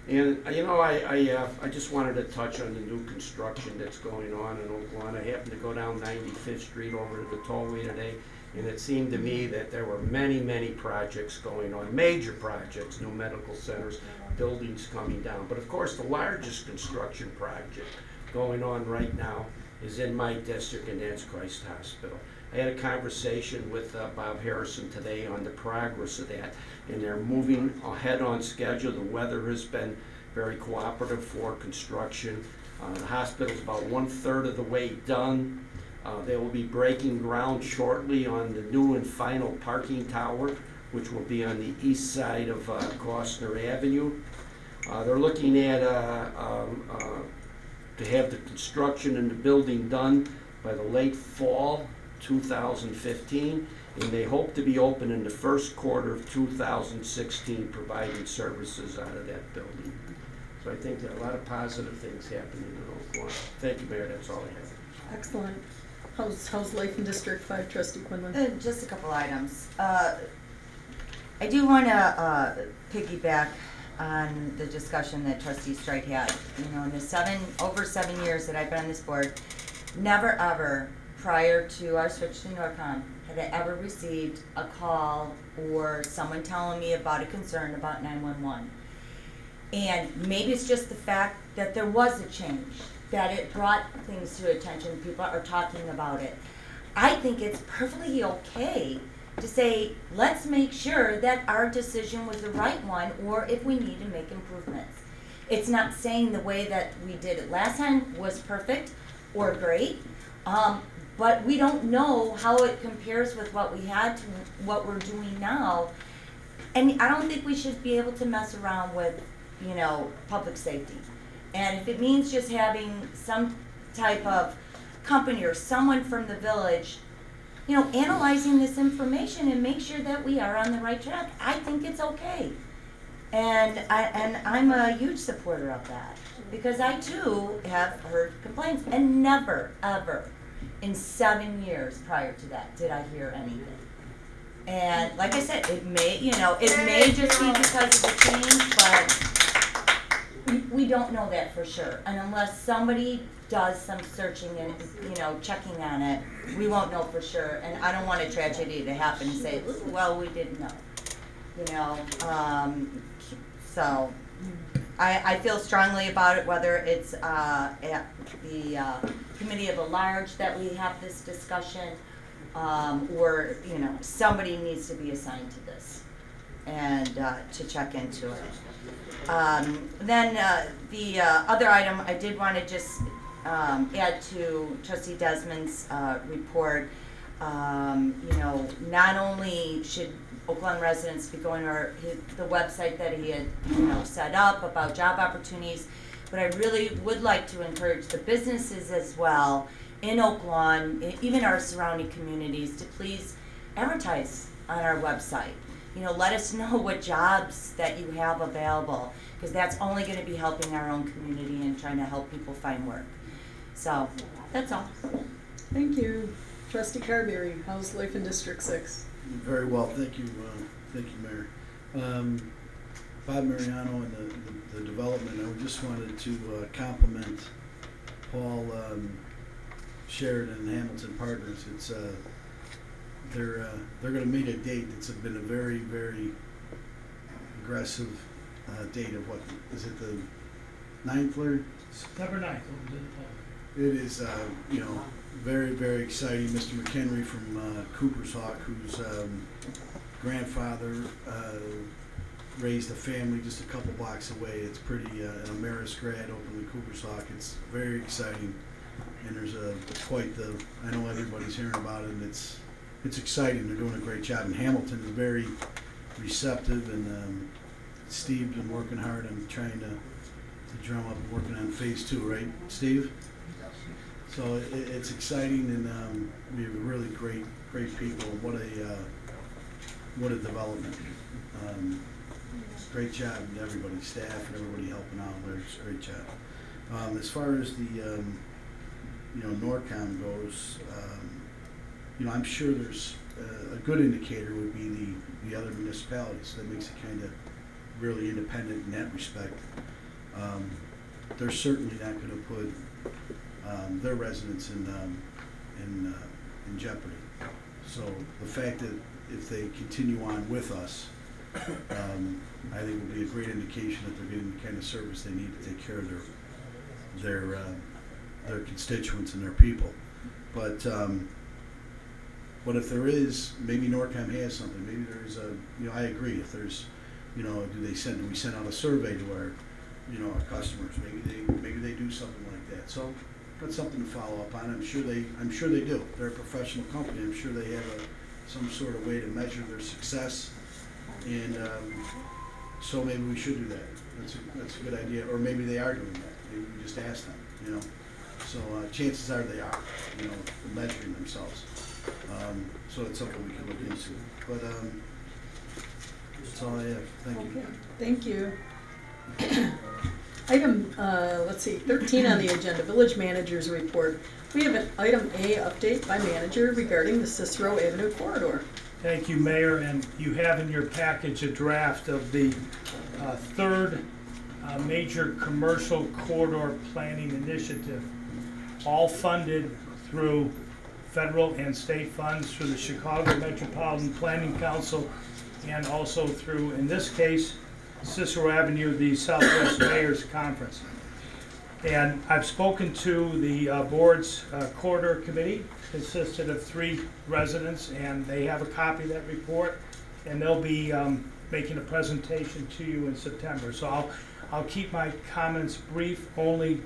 C: And, you know, I just wanted to touch on the new construction that's going on in Oak Lawn. I happened to go down 95th Street over to the tollway today, and it seemed to me that there were many, many projects going on, major projects, new medical centers, buildings coming down. But of course, the largest construction project going on right now is in my district, and that's Christ Hospital. I had a conversation with Bob Harrison today on the progress of that, and they're moving ahead on schedule. The weather has been very cooperative for construction. The hospital's about 1/3 of the way done. They will be breaking ground shortly on the new and final parking tower, which will be on the east side of Costner Avenue. They're looking at to have the construction and the building done by the late fall 2015, and they hope to be open in the first quarter of 2016, providing services out of that building. So I think there are a lot of positive things happening in Oak Lawn. Thank you, Mayor. That's all I have.
A: Excellent. How's life in District 5, Trustee Quinlan?
H: Just a couple items. I do want to piggyback on the discussion that Trustee Strike had. You know, in the over 7 years that I've been on this board, never ever prior to our switch to Norcom had I ever received a call or someone telling me about a concern about 911. And maybe it's just the fact that there was a change, that it brought things to attention, people are talking about it. I think it's perfectly okay to say, let's make sure that our decision was the right one, or if we need to make improvements. It's not saying the way that we did it last time was perfect or great, but we don't know how it compares with what we had to what we're doing now. And I don't think we should be able to mess around with, you know, public safety. And if it means just having some type of company or someone from the village, you know, analyzing this information and make sure that we are on the right track, I think it's okay. And I'm a huge supporter of that, because I too have heard complaints, and never, ever in 7 years prior to that did I hear anything. And like I said, it may, you know, it may just be because of the change, but we don't know that for sure. And unless somebody does some searching and, you know, checking on it, we won't know for sure. And I don't want a tragedy to happen and say, well, we didn't know, you know. So I feel strongly about it, whether it's at the committee of the large that we have this discussion, or, you know, somebody needs to be assigned to this and to check into it. Then the other item I did want to just add to Trustee Desmond's report. You know, not only should Oak Lawn residents be going to the website that he had, you know, set up about job opportunities, but I really would like to encourage the businesses as well in Oak Lawn, even our surrounding communities, to please advertise on our website. You know, let us know what jobs that you have available, because that's only going to be helping our own community and trying to help people find work. So, that's all.
A: Thank you. Trustee Carberry, how's life in District 6?
M: Very well, thank you, Mayor. Bob Mariano and the development, I just wanted to compliment Paul Sheridan and Hamilton Partners. It's they're going to meet a date. It's been a very, very aggressive date of what is it, the 9th, Larry?
G: September 9th, open to the public.
M: It is, you know, very, very exciting. Mr. McHenry from Cooper's Hawk, whose grandfather raised a family just a couple blocks away. It's pretty, an Ameris grad opened the Cooper's Hawk. It's very exciting, and there's quite the, I know everybody's hearing about it, and it's exciting. They're doing a great job, and Hamilton is very receptive, and Steve's been working hard on trying to drum up and working on phase 2, right, Steve? So it's exciting, and we have really great people. What a development. Great job to everybody, staff and everybody helping out. It's a great job. As far as the you know, NORCOM goes, you know, I'm sure there's a good indicator would be the other municipalities. That makes it kind of really independent in that respect. They're certainly not going to put their residents in jeopardy. So the fact that if they continue on with us, I think will be a great indication that they're getting the kind of service they need to take care of their constituents and their people. But if there is, maybe NORCOM has something. Maybe there is a, you know, I agree. If there's, you know, do we send out a survey to our, you know, our customers? Maybe they do something like that. So that's something to follow up on. I'm sure they do. They're a professional company. I'm sure they have some sort of way to measure their success, and so maybe we should do that. That's a good idea. Or maybe they are doing that. Maybe we just ask them. You know, so chances are they are. You know, measuring themselves. So it's something we can look into. But that's all I have. Thank you.
A: Okay, thank you. Item, let's see, 13 on the agenda, Village Manager's Report. We have an item A update by manager regarding the Cicero Avenue corridor.
G: Thank you, Mayor, and you have in your package a draft of the third major commercial corridor planning initiative, all funded through federal and state funds through the Chicago Metropolitan Planning Council, and also through, in this case, Cicero Avenue, the Southwest Mayor's Conference. And I've spoken to the board's corridor committee, consisted of 3 residents, and they have a copy of that report, and they'll be making a presentation to you in September. So I'll keep my comments brief, only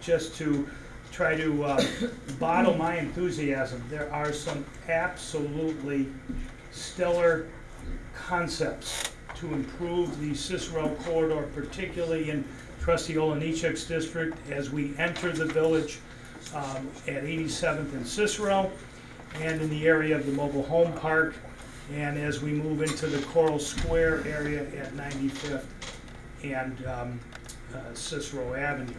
G: just to try to bottle my enthusiasm. There are some absolutely stellar concepts to improve the Cicero corridor, particularly in Trustee Olenichuk's district as we enter the village at 87th and Cicero, and in the area of the mobile home park, and as we move into the Coral Square area at 95th and Cicero Avenue.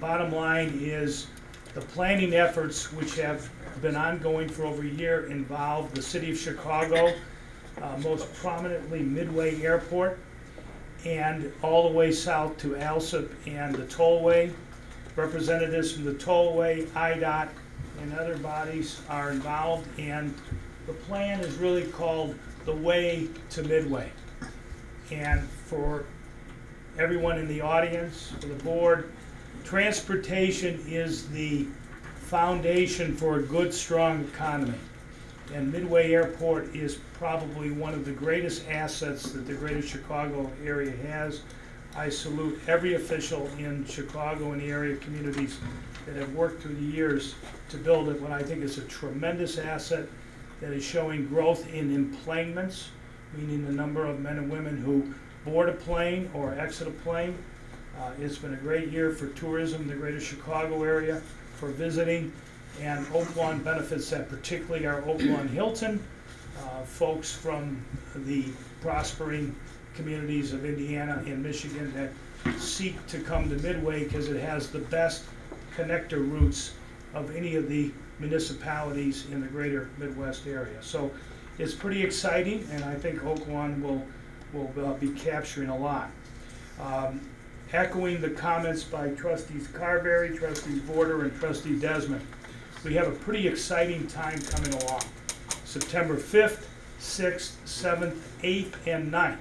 G: Bottom line is the planning efforts, which have been ongoing for over a year, involve the City of Chicago, most prominently Midway Airport, and all the way south to Alsip and the tollway. Representatives from the tollway, IDOT, and other bodies are involved, and the plan is really called the Way to Midway. And for everyone in the audience, for the board, transportation is the foundation for a good, strong economy. And Midway Airport is probably one of the greatest assets that the greater Chicago area has. I salute every official in Chicago and the area communities that have worked through the years to build it. What I think is a tremendous asset that is showing growth in employments, meaning the number of men and women who board a plane or exit a plane. It's been a great year for tourism in the greater Chicago area, for visiting, and Oak Lawn benefits that, particularly our Oak Lawn Hilton, folks from the prospering communities of Indiana and Michigan that seek to come to Midway because it has the best connector routes of any of the municipalities in the greater Midwest area. So it's pretty exciting, and I think Oak Lawn will be capturing a lot. Echoing the comments by Trustees Carberry, Trustees Border, and Trustee Desmond, we have a pretty exciting time coming along. September 5th, 6th, 7th, 8th, and 9th.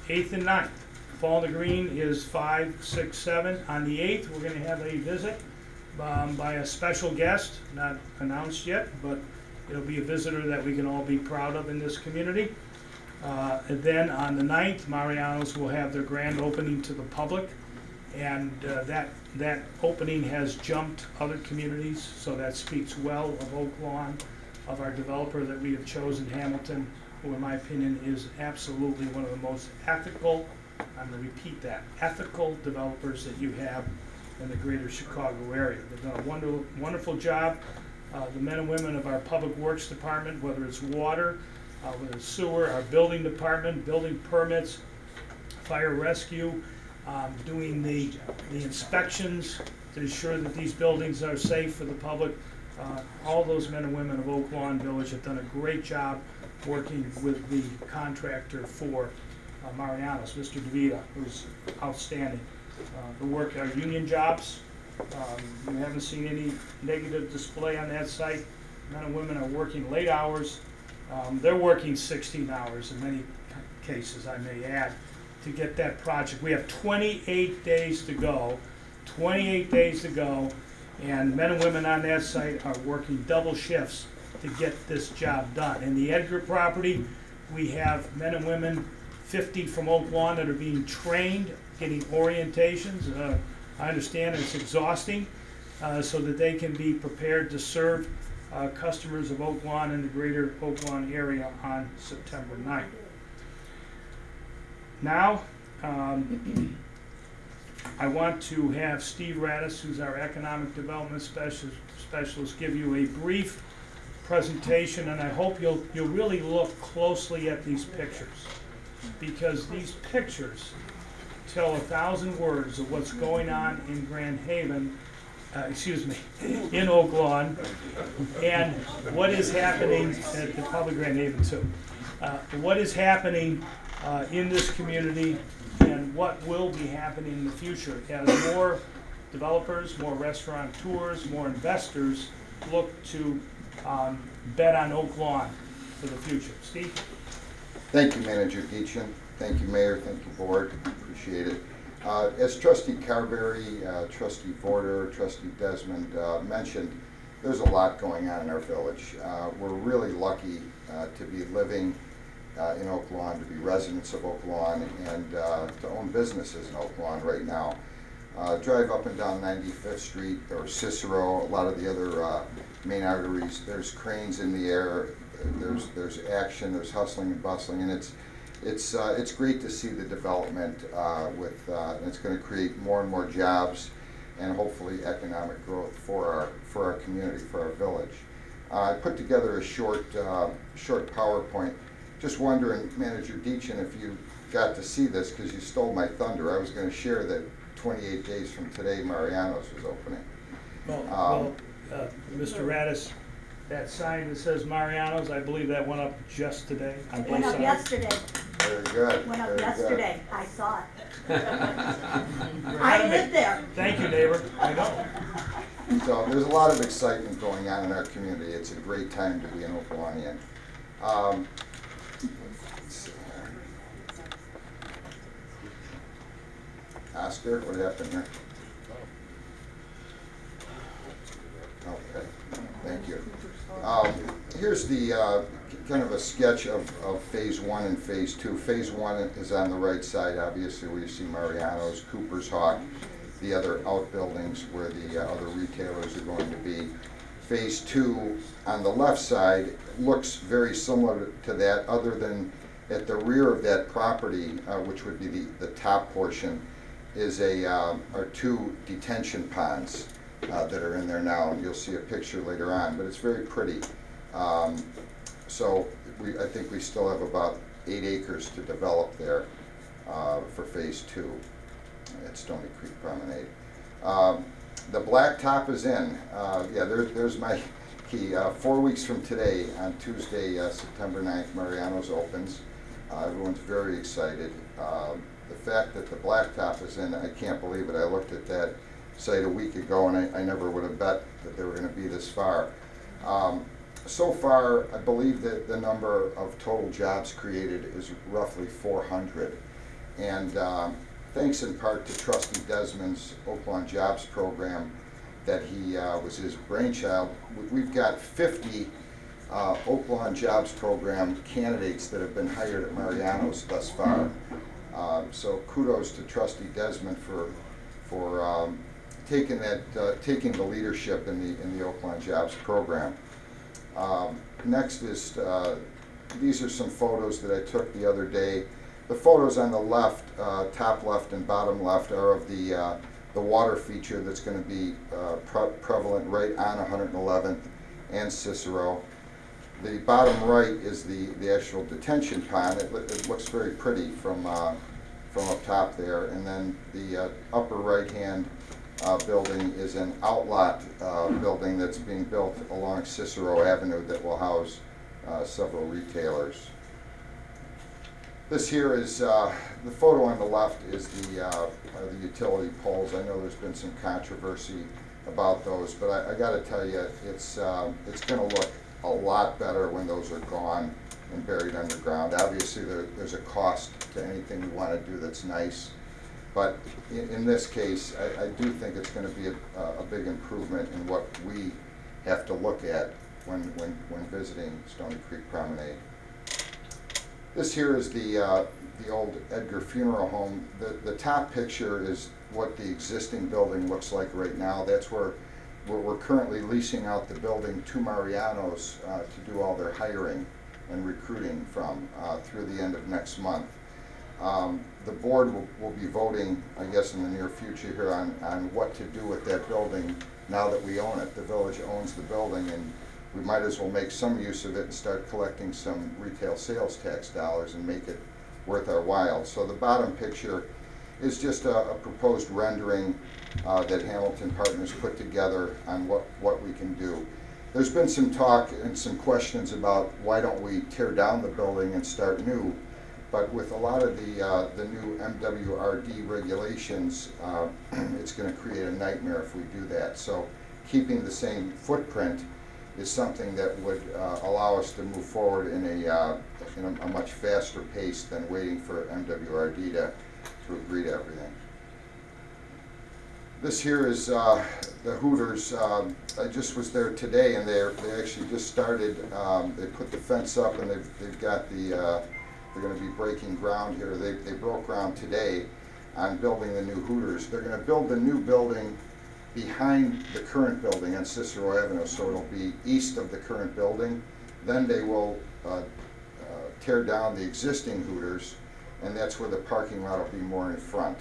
G: 8th and 9th. Fall in the Green is 5, 6, 7. On the 8th, we're going to have a visit by a special guest, not announced yet, but it'll be a visitor that we can all be proud of in this community. And then on the 9th, Mariano's will have their grand opening to the public, and that opening has jumped other communities, so that speaks well of Oak Lawn, of our developer that we have chosen, Hamilton, who in my opinion is absolutely one of the most ethical, I'm going to repeat that, ethical developers that you have in the greater Chicago area. They've done a wonderful job. The men and women of our Public Works Department, whether it's water, whether it's sewer, our building department, building permits, fire rescue, doing the inspections to ensure that these buildings are safe for the public. All those men and women of Oak Lawn Village have done a great job working with the contractor for Mariano's, Mr. DeVita, who's outstanding. The work, our union jobs, we haven't seen any negative display on that site. Men and women are working late hours. They're working 16 hours in many cases, I may add, to get that project. We have 28 days to go, 28 days to go, and men and women on that site are working double shifts to get this job done. In the Edgar property, we have men and women, 50 from Oak Lawn, that are being trained, getting orientations. I understand it's exhausting, so that they can be prepared to serve customers of Oak Lawn and the greater Oak Lawn area on September 9th. Now, I want to have Steve Radis, who's our Economic Development Specialist, give you a brief presentation, and I hope you'll really look closely at these pictures, because these pictures tell 1,000 words of what's going on in Grand Haven, in Oak Lawn, and what is happening at probably Grand Haven too. What is happening in this community, and what will be happening in the future as more developers, more restaurateurs, more investors look to bet on Oak Lawn for the future. Steve?
N: Thank you, Manager Deachin. Thank you, Mayor. Thank you, Board. Appreciate it. As Trustee Carberry, Trustee Vorder, Trustee Desmond mentioned, there's a lot going on in our village. We're really lucky to be living in Oak Lawn, to be residents of Oak Lawn, and to own businesses in Oak Lawn right now. Drive up and down 95th Street or Cicero, a lot of the other main arteries. There's cranes in the air. There's action. There's hustling and bustling, and it's great to see the development and it's going to create more and more jobs and hopefully economic growth for our community, for our village. I put together a short PowerPoint. Just wondering, Manager Deachin, if you got to see this, because you stole my thunder. I was going to share that 28 days from today, Mariano's was opening.
G: Mr. Radis, that sign that says Mariano's, I believe that went up just today.
O: It went up yesterday.
N: Very good.
O: Went up yesterday. I saw it.
G: I
O: I live there.
G: Thank you, neighbor. I know.
N: So there's a lot of excitement going on in our community. It's a great time to be an Oak Lawnian. Let's see here. Oscar, what happened here? Okay, thank you. Here's the kind of a sketch of phase 1 and phase 2. Phase 1 is on the right side, obviously, where you see Mariano's, Cooper's Hawk, the other outbuildings where the other retailers are going to be. Phase 2 on the left side looks very similar to that, other than at the rear of that property, which would be the top portion, is are 2 detention ponds that are in there now, and you'll see a picture later on, but it's very pretty. So I think we still have about 8 acres to develop there for phase 2 at Stony Creek Promenade. The blacktop is in. Yeah, there's my key. 4 weeks from today, on Tuesday, September 9th, Mariano's opens. Everyone's very excited. The fact that the blacktop is in, I can't believe it. I looked at that site a week ago, and I never would have bet that they were going to be this far. So far, I believe that the number of total jobs created is roughly 400. And thanks in part to Trustee Desmond's Oaklawn Jobs Program that he was his brainchild. We've got 50 Oaklawn Jobs Program candidates that have been hired at Mariano's thus far. So kudos to Trustee Desmond for taking the leadership in the Oaklawn Jobs Program. Next is these are some photos that I took the other day. The photos on the left, top left and bottom left, are of the water feature that's going to be prevalent right on 111th and Cicero. The bottom right is the actual detention pond. It looks very pretty from up top there. And then the upper right-hand building is an outlot building that's being built along Cicero Avenue that will house several retailers. This here is, the photo on the left is the utility poles. I know there's been some controversy about those, but I got to tell you, it's going to look a lot better when those are gone and buried underground. Obviously, there's a cost to anything you want to do that's nice, but in this case, I do think it's going to be a big improvement in what we have to look at when visiting Stony Creek Promenade. This here is the old Edgar Funeral Home. The top picture is what the existing building looks like right now. That's where we're currently leasing out the building to Mariano's to do all their hiring and recruiting from through the end of next month. The board will be voting, I guess, in the near future here on what to do with that building now that we own it. The village owns the building, and we might as well make some use of it and start collecting some retail sales tax dollars and make it worth our while. So the bottom picture is just a proposed rendering that Hamilton Partners put together on what we can do. There's been some talk and some questions about why don't we tear down the building and start new, but with a lot of the new MWRD regulations, it's going to create a nightmare if we do that. So keeping the same footprint is something that would allow us to move forward in a much faster pace than waiting for MWRD to agree to everything. This here is the Hooters. I just was there today, and they actually just started. They put the fence up, and they've got they're going to be breaking ground here. They broke ground today on building the new Hooters. They're going to build the new building behind the current building on Cicero Avenue, so it'll be east of the current building. Then they will tear down the existing Hooters, and that's where the parking lot will be more in front.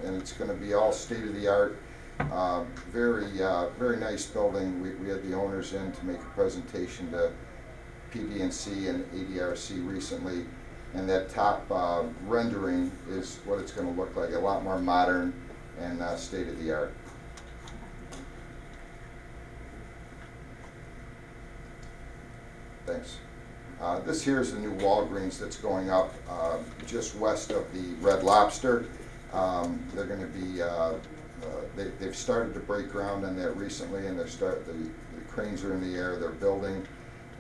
N: And it's going to be all state-of-the-art, very nice building. We had the owners in to make a presentation to PD&C and ADRC recently, and that top rendering is what it's going to look like, a lot more modern and state-of-the-art. Thanks. This here is the new Walgreens that's going up just west of the Red Lobster. They're going to be, they've started to break ground on that recently, and the cranes are in the air, they're building,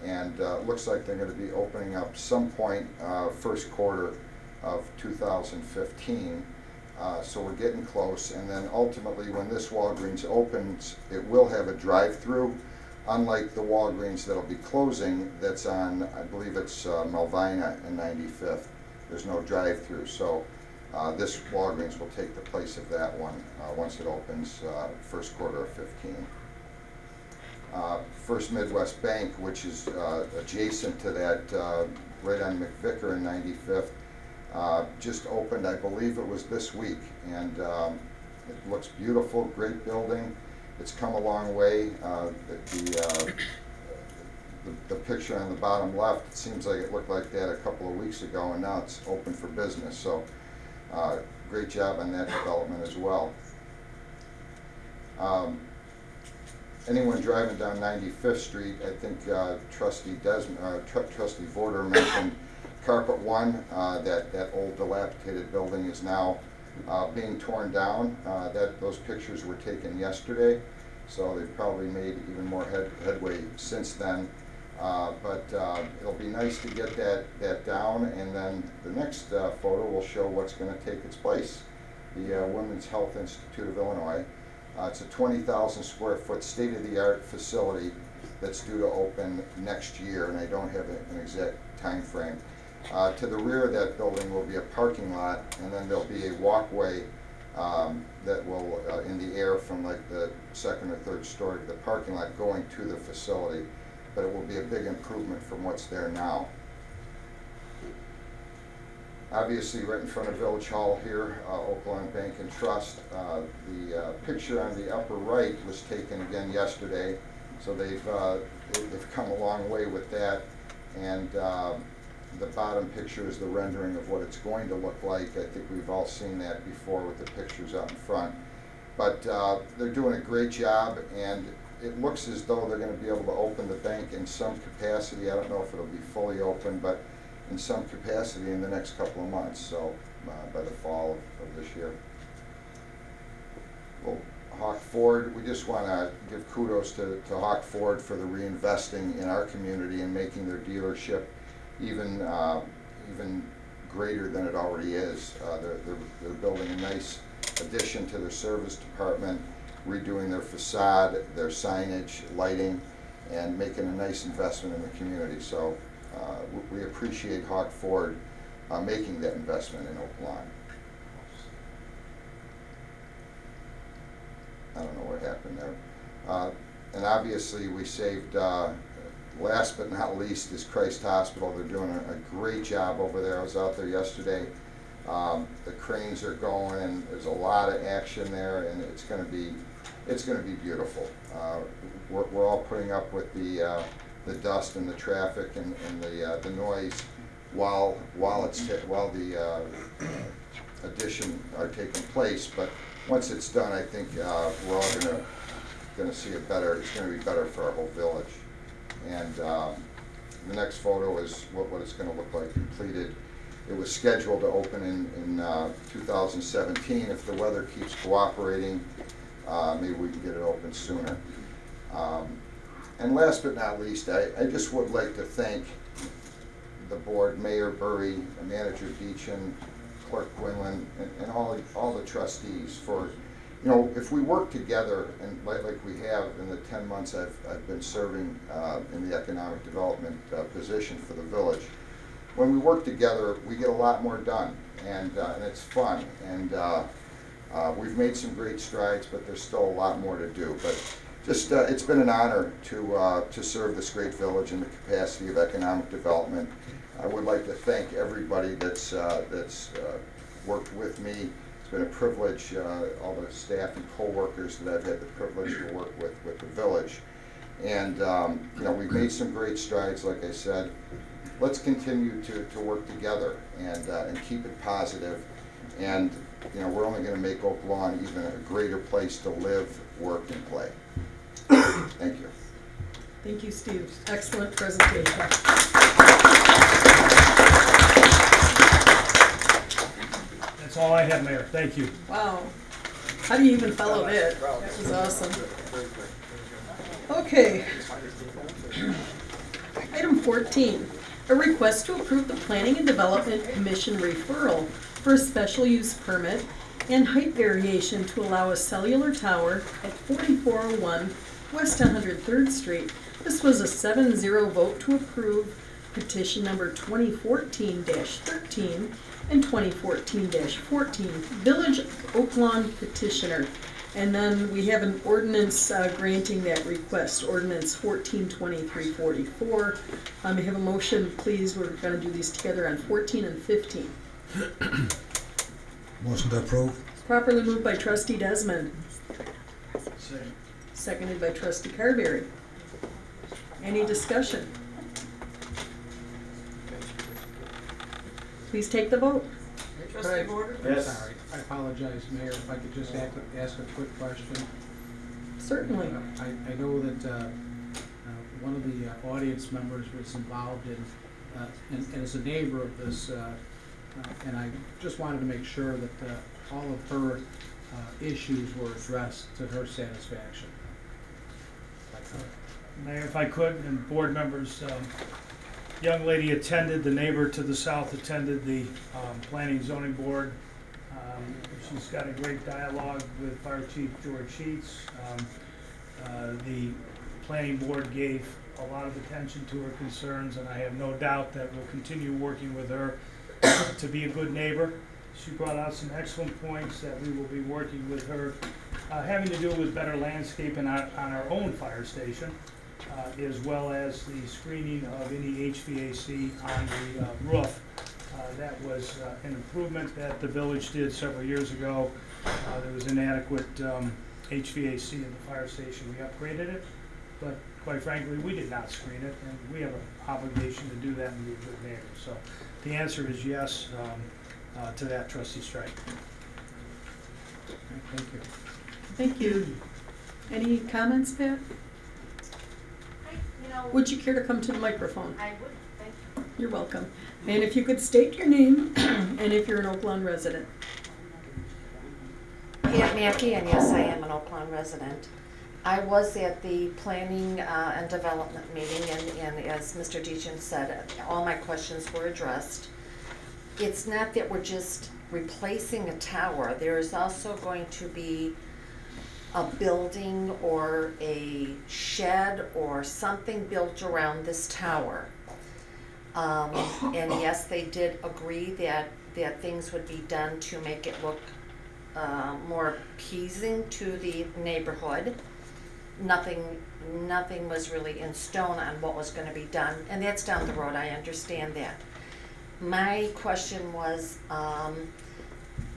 N: and looks like they're going to be opening up some point first quarter of 2015. So we're getting close, and then ultimately when this Walgreens opens, it will have a drive-through. Unlike the Walgreens that'll be closing, that's on, I believe it's Malvina and 95th. There's no drive-through, so this Walgreens will take the place of that one once it opens first quarter of 15. First Midwest Bank, which is adjacent to that, right on McVicker and 95th, just opened, I believe it was this week, and it looks beautiful, great building. It's come a long way. The picture on the bottom left, it seems like it looked like that a couple of weeks ago, and now it's open for business. So great job on that development as well. Anyone driving down 95th Street, I think Trustee Vorder mentioned Carpet One, that old dilapidated building is now being torn down. Those pictures were taken yesterday, so they've probably made even more headway since then. But it'll be nice to get that down, and then the next photo will show what's going to take its place. The Women's Health Institute of Illinois. It's a 20,000 square foot state-of-the-art facility that's due to open next year, and I don't have an exact time frame. To the rear of that building will be a parking lot, and then there'll be a walkway that will, in the air from like the second or third story of the parking lot going to the facility. But it will be a big improvement from what's there now. Obviously, right in front of Village Hall here, Oaklawn Bank and Trust. The picture on the upper right was taken again yesterday, so they've come a long way with that. And the bottom picture is the rendering of what it's going to look like. I think we've all seen that before with the pictures out in front. But they're doing a great job, and it looks as though they're going to be able to open the bank in some capacity. I don't know if it'll be fully open, but in some capacity in the next couple of months, so by the fall of this year. Well, Hawk Ford, we just want to give kudos to Hawk Ford for the reinvesting in our community and making their dealership even greater than it already is. They're building a nice addition to their service department, redoing their facade, their signage, lighting, and making a nice investment in the community. So we appreciate Hawk Ford making that investment in Oaklawn. I don't know what happened there. And obviously we saved, last but not least, is Christ Hospital. They're doing a great job over there. I was out there yesterday. The cranes are going, and there's a lot of action there, and it's going to be beautiful. We're all putting up with the dust and the traffic and the noise while the addition are taking place. But once it's done, I think we're all going to see a better. It's going to be better for our whole village. And the next photo is what it's going to look like completed. It was scheduled to open in 2017. If the weather keeps cooperating, maybe we can get it open sooner. And last but not least, I just would like to thank the board, Mayor Burry, Manager Deachin, Clerk Quinlan, and all the trustees for, you know, if we work together, and like we have in the 10 months I've been serving in the economic development position for the village, when we work together, we get a lot more done, and it's fun. And we've made some great strides, but there's still a lot more to do. But just it's been an honor to serve this great village in the capacity of economic development. I would like to thank everybody that's worked with me. It's been a privilege, all the staff and co-workers that I've had the privilege to work with the village. And you know, we've made some great strides, like I said. Let's continue to work together and keep it positive. And you know, we're only going to make Oaklawn even a greater place to live, work, and play. Thank you.
A: Thank you, Steve. Excellent presentation.
G: That's all I have, Mayor. Thank you.
A: Wow. How do you even follow that? That was awesome. Okay. Item 14. A request to approve the Planning and Development Commission referral for a special use permit and height variation to allow a cellular tower at 4401 West 103rd Street. This was a 7-0 vote to approve petition number 2014-13 and 2014-14, Village of Oaklawn petitioner. And then we have an ordinance granting that request, ordinance 142344. I have a motion, please. We're going to do these together on 14 and 15.
K: Motion to approve.
A: It's properly moved by Trustee Desmond.
M: Second.
A: Seconded by Trustee Carberry. Any discussion? Please take the vote.
B: Trustee Border?
J: I'm sorry, I apologize, Mayor, if I could just ask a quick question.
A: Certainly.
J: I know that one of the audience members was involved in, and as a neighbor of this, and I just wanted to make sure that all of her issues were addressed to her satisfaction.
G: Mayor, if I could, and board members, young lady attended, the neighbor to the south attended the Planning and Zoning Board. She's got a great dialogue with Fire Chief George Sheets. The Planning Board gave a lot of attention to her concerns, and I have no doubt that we'll continue working with her to be a good neighbor. She brought out some excellent points that we will be working with her, having to do with better landscaping on our own fire station, as well as the screening of any HVAC on the roof. That was an improvement that the village did several years ago. There was inadequate HVAC in the fire station. We upgraded it, but quite frankly, we did not screen it, and we have an obligation to do that and be a good neighbor. So the answer is yes to that, Trustee Strike.
J: Thank you.
A: Thank you. Any comments, Pat? Would you care to come to the microphone?
O: I would, thank you.
A: You're welcome. And if you could state your name and if you're an Oak Lawn resident.
P: Pat Mackey, and yes, I am an Oak Lawn resident. I was at the planning and development meeting, and as Mr. Deacon said, all my questions were addressed. It's not that we're just replacing a tower. There is also going to be a building or a shed or something built around this tower. And yes, they did agree that things would be done to make it look more appeasing to the neighborhood. Nothing was really in stone on what was going to be done, and that's down the road. I understand that. My question was,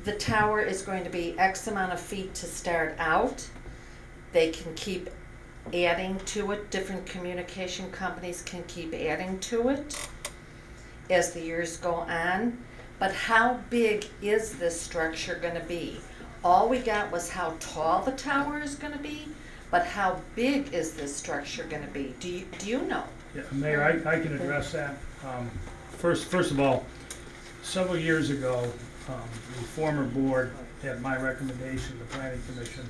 P: the tower is going to be X amount of feet to start out. They can keep adding to it. Different communication companies can keep adding to it as the years go on. But how big is this structure going to be? All we got was how tall the tower is going to be, but how big is this structure going to be? Do you know?
G: Yeah, Mayor, I can address that. First of all, several years ago, the former board, at my recommendation, the Planning Commission,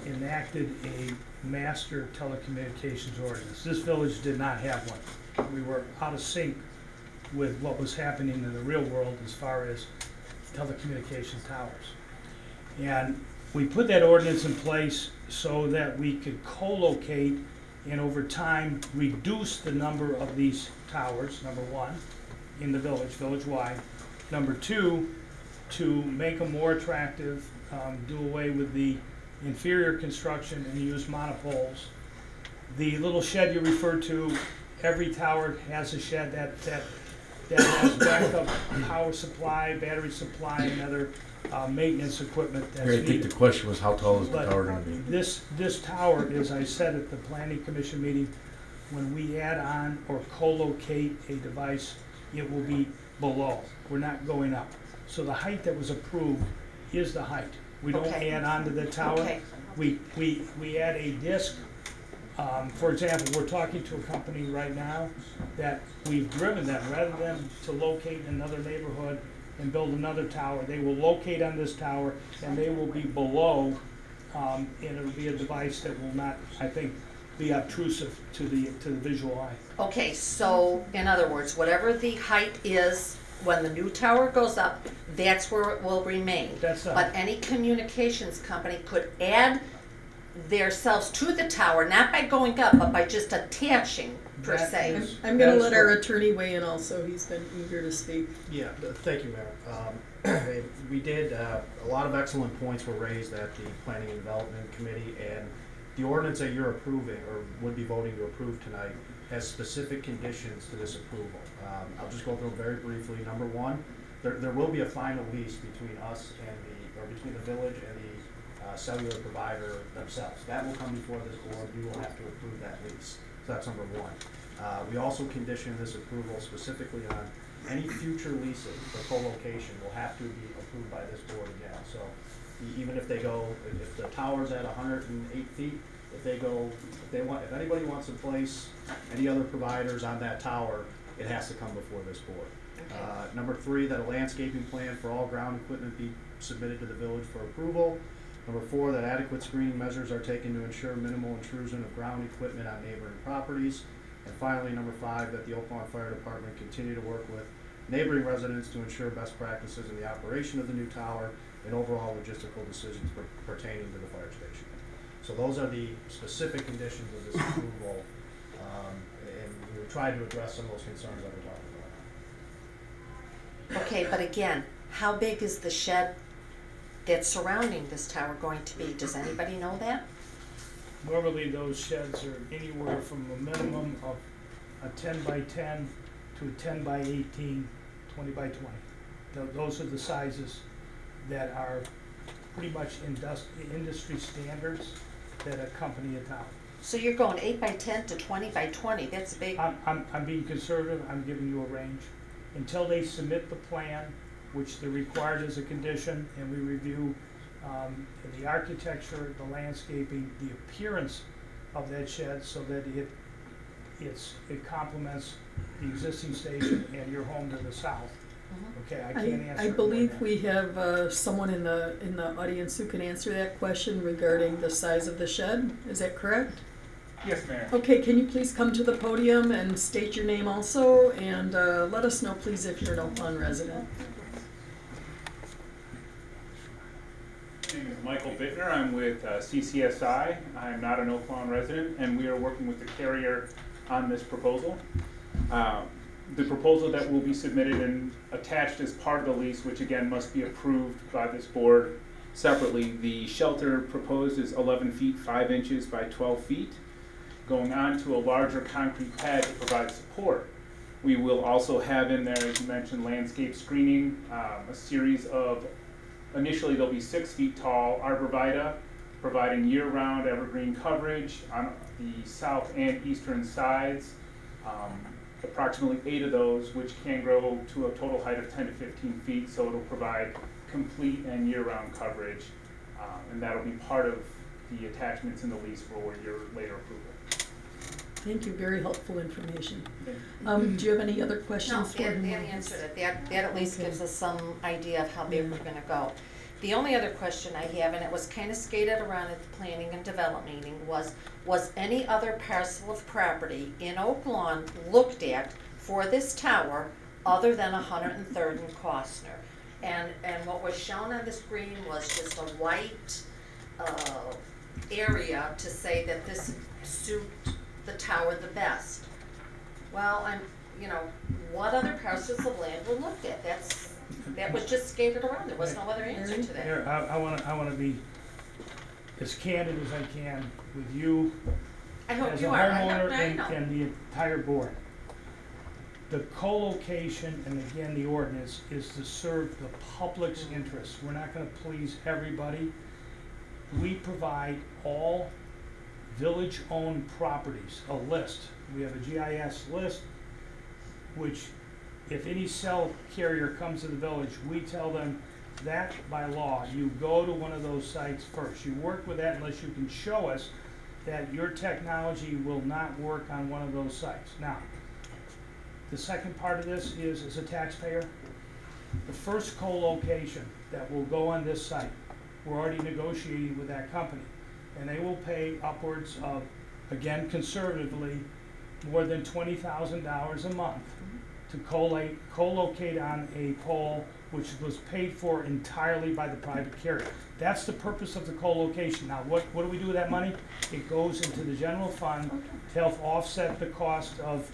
G: enacted a master telecommunications ordinance. This village did not have one. We were out of sync with what was happening in the real world as far as telecommunications towers. And we put that ordinance in place so that we could co-locate and over time reduce the number of these towers, number one, in the village-wide. Number two, to make them more attractive, do away with the inferior construction and use monopoles. The little shed you referred to, every tower has a shed that has backup power supply, battery supply, and other maintenance equipment that's
Q: I think
G: needed.
Q: the question was how tall is the
G: But
Q: tower going to be?
G: This tower, as I said at the Planning Commission meeting, when we add on or co-locate a device, it will be below. We're not going up. So the height that was approved is the height. We don't
P: Okay.
G: add on to the tower.
P: Okay.
G: We add a disc. For example, we're talking to a company right now that we've driven them, rather than to locate in another neighborhood and build another tower, they will locate on this tower and they will be below, and it'll be a device that will not, I think, be obtrusive to the visual eye.
P: Okay, so in other words, whatever the height is when the new tower goes up, that's where it will remain.
G: That's right.
P: But any communications company could add themselves to the tower, not by going up, but by just attaching, per
G: That
P: se.
G: is-
A: I'm going to
G: that
A: let
G: is
A: our
G: correct.
A: attorney weigh in also. He's been eager to speak.
R: Yeah, thank you, Mayor. We did, a lot of excellent points were raised at the Planning and Development Committee, and the ordinance that you're approving, or would be voting to approve tonight, has specific conditions to this approval. I'll just go through them very briefly. Number one, there will be a final lease between us and between the village and the cellular provider themselves. That will come before this board. You will have to approve that lease. So that's number one. We also condition this approval specifically on any future leases for co-location will have to be approved by this board again. So even if they go, if the tower's at 108 feet, if anybody wants to place any other providers on that tower, it has to come before this board.
P: Okay.
R: Number three, that a landscaping plan for all ground equipment be submitted to the village for approval. Number 4, that adequate screening measures are taken to ensure minimal intrusion of ground equipment on neighboring properties. And finally, number 5, that the Oak Lawn Fire Department continue to work with neighboring residents to ensure best practices in the operation of the new tower and overall logistical decisions pertaining to the fire station. So those are the specific conditions of this approval, and we tried to address some of those concerns that we're talking about.
P: Okay, but again, how big is the shed that's surrounding this tower going to be? Does anybody know that?
G: Normally, those sheds are anywhere from a minimum of a 10 by 10 to a 10 by 18, 20 by 20. Those are the sizes that are pretty much industry standards that accompany a tower.
P: So you're going 8 by 10 to 20 by 20, that's big.
G: I'm being conservative, I'm giving you a range. Until they submit the plan, which they're required as a condition, and we review the architecture, the landscaping, the appearance of that shed so that it complements the existing station and your home to the south. Okay, I can't answer.
A: I believe we have someone in the audience who can answer that question regarding the size of the shed. Is that correct?
Q: Yes, Mayor.
A: Okay, can you please come to the podium and state your name also, and let us know, please, if you're an Oak Lawn resident.
Q: My name is Michael Bittner. I'm with CCSI. I am not an Oak Lawn resident, and we are working with the carrier on this proposal. The proposal that will be submitted and attached as part of the lease, which again must be approved by this board separately. The shelter proposed is 11 feet 5 inches by 12 feet, going onto a larger concrete pad to provide support. We will also have in there, as you mentioned, landscape screening, a series of, initially they'll be 6 feet tall arborvitae, providing year-round evergreen coverage on the south and eastern sides. Approximately 8 of those, which can grow to a total height of 10 to 15 feet, so it'll provide complete and year-round coverage, and that'll be part of the attachments in the lease for your later approval.
A: Thank you, very helpful information. Do you have any other questions for him?
P: No, that answered it. That at least gives us some idea of how big we're gonna go. The only other question I have, and it was kind of skated around at the planning and development meeting, was any other parcel of property in Oak Lawn looked at for this tower other than 103rd and Costner? And what was shown on the screen was just a white area to say that this suit the tower the best. Well, what other parcels of land were looked at? That was just skated around. There was no other answer to that.
G: Here, I want to be as candid as I can with you
P: I hope
G: as
P: you
G: a
P: are.
G: homeowner
P: I know.
G: and the entire board. The co-location and again the ordinance is to serve the public's interests. We're not going to please everybody. We provide all village-owned properties a list. We have a GIS list, which if any cell carrier comes to the village, we tell them that by law, you go to one of those sites first. You work with that unless you can show us that your technology will not work on one of those sites. Now, the second part of this is, as a taxpayer, the first co-location that will go on this site, we're already negotiating with that company. And they will pay upwards of, again, conservatively, more than $20,000 a month to co-locate on a pole which was paid for entirely by the private carrier. That's the purpose of the co-location. Now, what do we do with that money? It goes into the general fund to help offset the cost of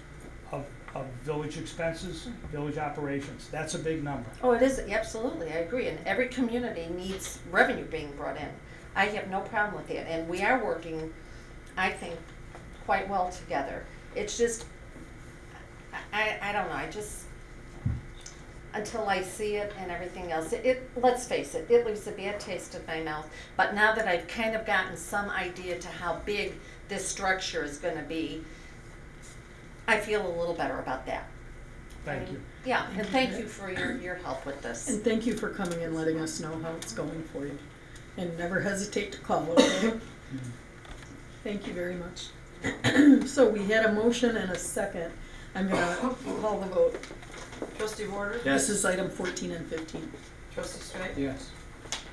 G: village expenses, village operations. That's a big number.
P: Oh, it is, absolutely, I agree. And every community needs revenue being brought in. I have no problem with that. And we are working, I think, quite well together. It's just, I don't know, I just, until I see it and everything else, let's face it, it leaves a bad taste in my mouth. But now that I've kind of gotten some idea to how big this structure is gonna be, I feel a little better about that.
G: Thank you.
P: Yeah, and thank you for your help with this.
A: And thank you for coming and letting us know how it's going for you. And never hesitate to call, okay? Thank you very much. So we had a motion and a second. I'm gonna call the vote.
B: Trustee Warder?
C: Yes.
A: This is item 14 and 15.
B: Trustee Strike?
J: Yes.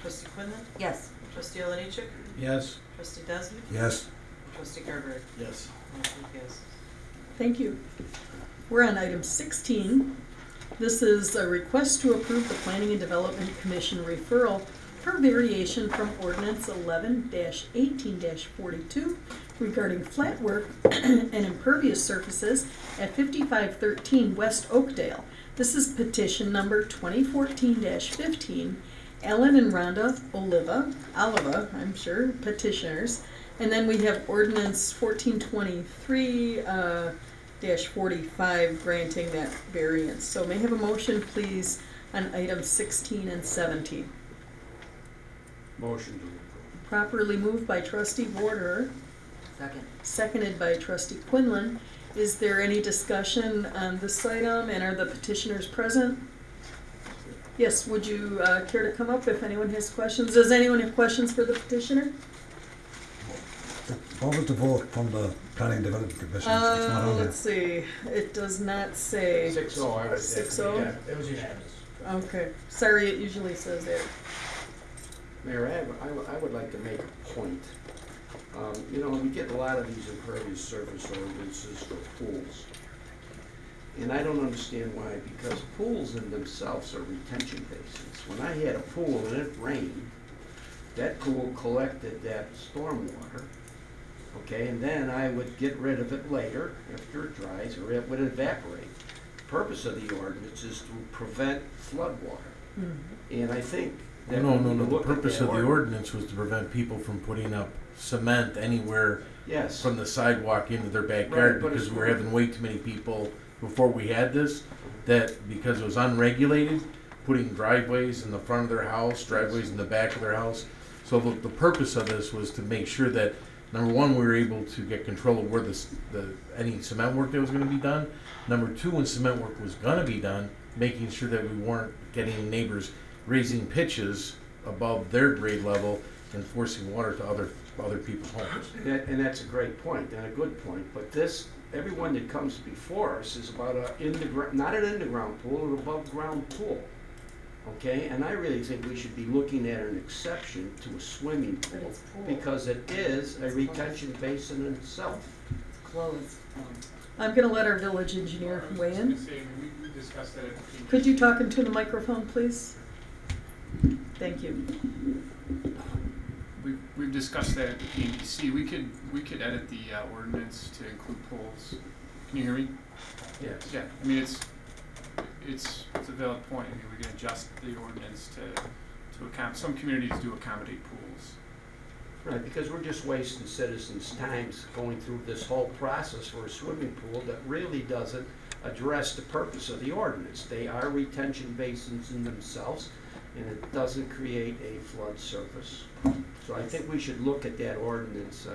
B: Trustee Quinlan?
P: Yes.
B: Trustee Oliniechek?
M: Yes.
B: Trustee Desmond?
K: Yes.
B: Trustee Carberry?
M: Yes.
B: Motion passes.
A: Thank you. We're on item 16. This is a request to approve the Planning and Development Commission referral for variation from Ordinance 11-18-42 regarding flat work and impervious surfaces at 5513 West Oakdale. This is petition number 2014-15. Ellen and Rhonda Oliva, I'm sure, petitioners. And then we have Ordinance 1423-45 granting that variance. So may I have a motion, please, on items 16 and 17?
C: Motion to approve.
A: Properly moved by Trustee Vorder,
H: Second.
A: seconded by Trustee Quinlan. Is there any discussion on this item, and are the petitioners present? Yes, would you care to come up if anyone has questions? Does anyone have questions for the petitioner?
K: What was the vote from the Planning and Development Commission? It's not on there.
A: Let's see, it does not say.
C: 6-0, I would say.
A: 6-0?
R: Yeah, it was unanimous.
A: Okay, sorry, it usually says that.
C: Mayor, I would like to make a point. You know, we get a lot of these impervious surface ordinances for pools. And I don't understand why, because pools in themselves are retention basins. When I had a pool and it rained, that pool collected that stormwater, okay, and then I would get rid of it later after it dries, or it would evaporate. The purpose of the ordinance is to prevent floodwater. And I think that
S: No,
C: when
S: no,
C: we
S: no, the
C: look at
S: purpose
C: that
S: of the ordinance was to prevent people from putting up cement anywhere
C: Yes.
S: from the sidewalk into their backyard,
C: Right, but
S: because
C: it's-
S: we were having way too many people before we had this, that because it was unregulated, putting driveways in the front of their house, driveways in the back of their house. So the purpose of this was to make sure that, number one, we were able to get control of where any cement work that was gonna be done. Number two, when cement work was gonna be done, making sure that we weren't getting neighbors raising pitches above their grade level and forcing water to other people's homes.
C: And that's a great point, and a good point, but this, everyone that comes before us is about not an in-the-ground pool, an above-ground pool. Okay, and I really think we should be looking at an exception to a swimming pool, because it is a retention basin in itself.
H: Closed.
A: I'm gonna let our village engineer weigh in.
L: We discussed that at the
A: Could you talk into the microphone, please? Thank you.
L: We've discussed that at the PNDC. We could edit the ordinance to include pools. Can you hear me?
C: Yes.
L: Yeah. I mean, it's a valid point. I mean, we can adjust the ordinance to account. Some communities do accommodate pools.
C: Right, because we're just wasting citizens' time going through this whole process for a swimming pool that really doesn't address the purpose of the ordinance. They are retention basins in themselves, and it doesn't create a flood surface. So I think we should look at that ordinance.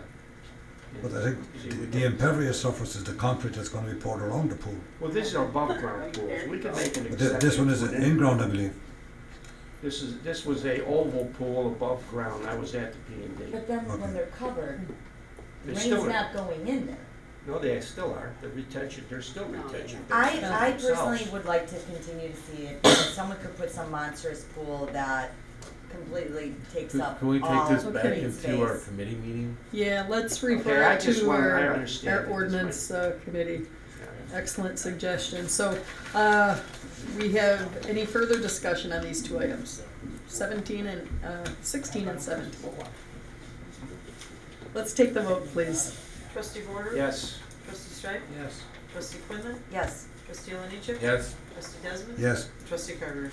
K: But I think the impervious surface is the concrete that's going to be poured around the pool.
C: Well, these are above-ground pools. We could make an
K: But
C: exception.
K: this one is
C: for that.
K: in-ground, I believe.
C: This was a oval pool above ground. I was at the P&D.
H: But then when they're covered,
C: They're
H: rain's
C: still-
H: not going in there.
C: No, they still are. The retention, they're still retention.
H: I
C: basins
H: personally
C: themselves.
H: would like to continue to see it, if someone could put some monstrous pool that completely takes up
S: Can we take
H: all
S: this back
H: green
S: into our
H: space.
S: committee meeting?
A: Yeah, let's
C: Okay,
A: refer
C: I
A: it
C: just
A: to
C: want- I
A: our
C: understand that this
A: ordinance committee.
C: Yeah.
A: Excellent suggestion. So, we have any further discussion on these two items? 16 and 17. Let's take the vote, please.
B: Trustee Vorder?
C: Yes.
B: Trustee Strike?
J: Yes.
B: Trustee Quinlan?
H: Yes.
B: Trustee Oliniechek?
S: Yes.
B: Trustee Desmond?
K: Yes.
B: Trustee Carberry?